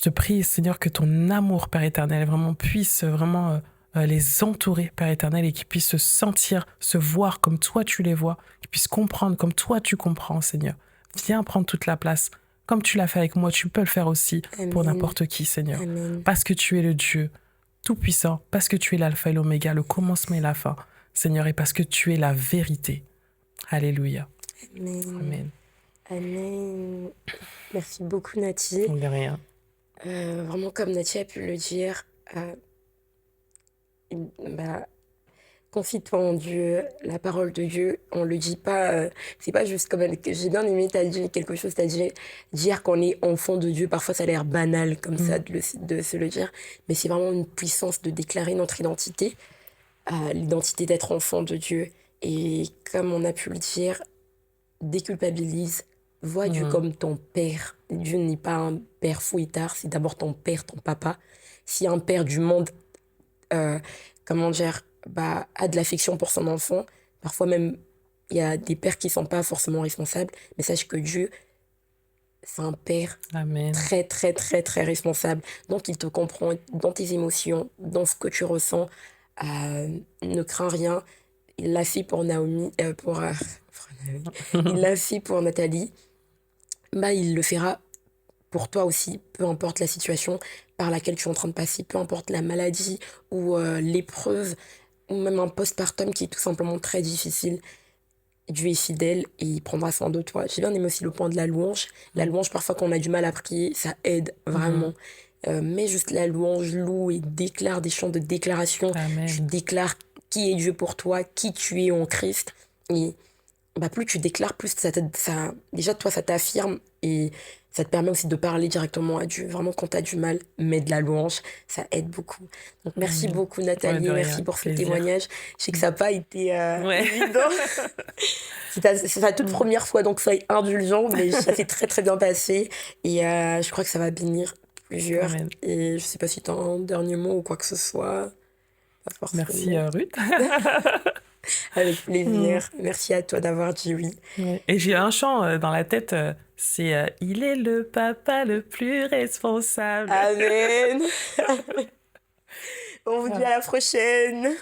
te prie, Seigneur, que ton amour, Père éternel, vraiment puisse vraiment les entourer, Père éternel, et qu'ils puissent se sentir, se voir comme toi tu les vois, qu'ils puissent comprendre comme toi tu comprends, Seigneur. Viens prendre toute la place. Comme tu l'as fait avec moi, tu peux le faire aussi pour Amen. n'importe qui, Seigneur. Amen. Parce que tu es le Dieu tout-puissant, parce que tu es l'alpha et l'oméga, le commencement et la fin, Seigneur, et parce que tu es la vérité. Alléluia. Amen. Amen. Amen. Merci beaucoup, Nati. De rien. Vraiment, comme Nati a pu le dire, confie-toi en Dieu, la parole de Dieu, on le dit pas, c'est pas juste comme j'ai bien aimé, t'as dit quelque chose, t'as dit dire qu'on est enfant de Dieu, parfois ça a l'air banal comme ça de se le dire, mais c'est vraiment une puissance de déclarer notre identité, l'identité d'être enfant de Dieu. Et comme on a pu le dire, déculpabilise, vois Dieu comme ton père. Dieu n'est pas un père fouettard, c'est d'abord ton père, ton papa. Si un père du monde, comment dire, a de l'affection pour son enfant, parfois même il y a des pères qui sont pas forcément responsables, mais sache que Dieu, c'est un père Amen. très très très très responsable. Donc il te comprend dans tes émotions, dans ce que tu ressens. Ne crains rien. Il l'a fait pour Naomi, il l'a fait pour Nathalie. Il le fera pour toi aussi, peu importe la situation par laquelle tu es en train de passer, peu importe la maladie ou l'épreuve, ou même un postpartum qui est tout simplement très difficile. Dieu est fidèle et il prendra soin de toi. J'ai bien aimé aussi le point de la louange. La louange, parfois, quand on a du mal à prier, ça aide vraiment. Mais juste la louange, loue et déclare des chants de déclaration. Amen. Tu déclares qui est Dieu pour toi, qui tu es en Christ. Et plus tu déclares, plus déjà, toi, ça t'affirme et ça te permet aussi de parler directement à Dieu. Vraiment, quand tu as du mal, mets de la louange, ça aide beaucoup. Donc, merci beaucoup, Nathalie. Ouais, merci pour ce plaisir. témoignage. Je sais que ça n'a pas été Ouais. évident. C'est ta toute première fois, donc soyez indulgent, mais ça s'est très, très bien passé. Et je crois que ça va bénir plusieurs. Amen. Et je sais pas si tu as un dernier mot ou quoi que ce soit. Pas forcément. Merci, Ruth. Avec plaisir. Merci à toi d'avoir dit oui. Et j'ai un chant dans la tête, c'est il est le papa le plus responsable. Amen. On vous dit à la prochaine.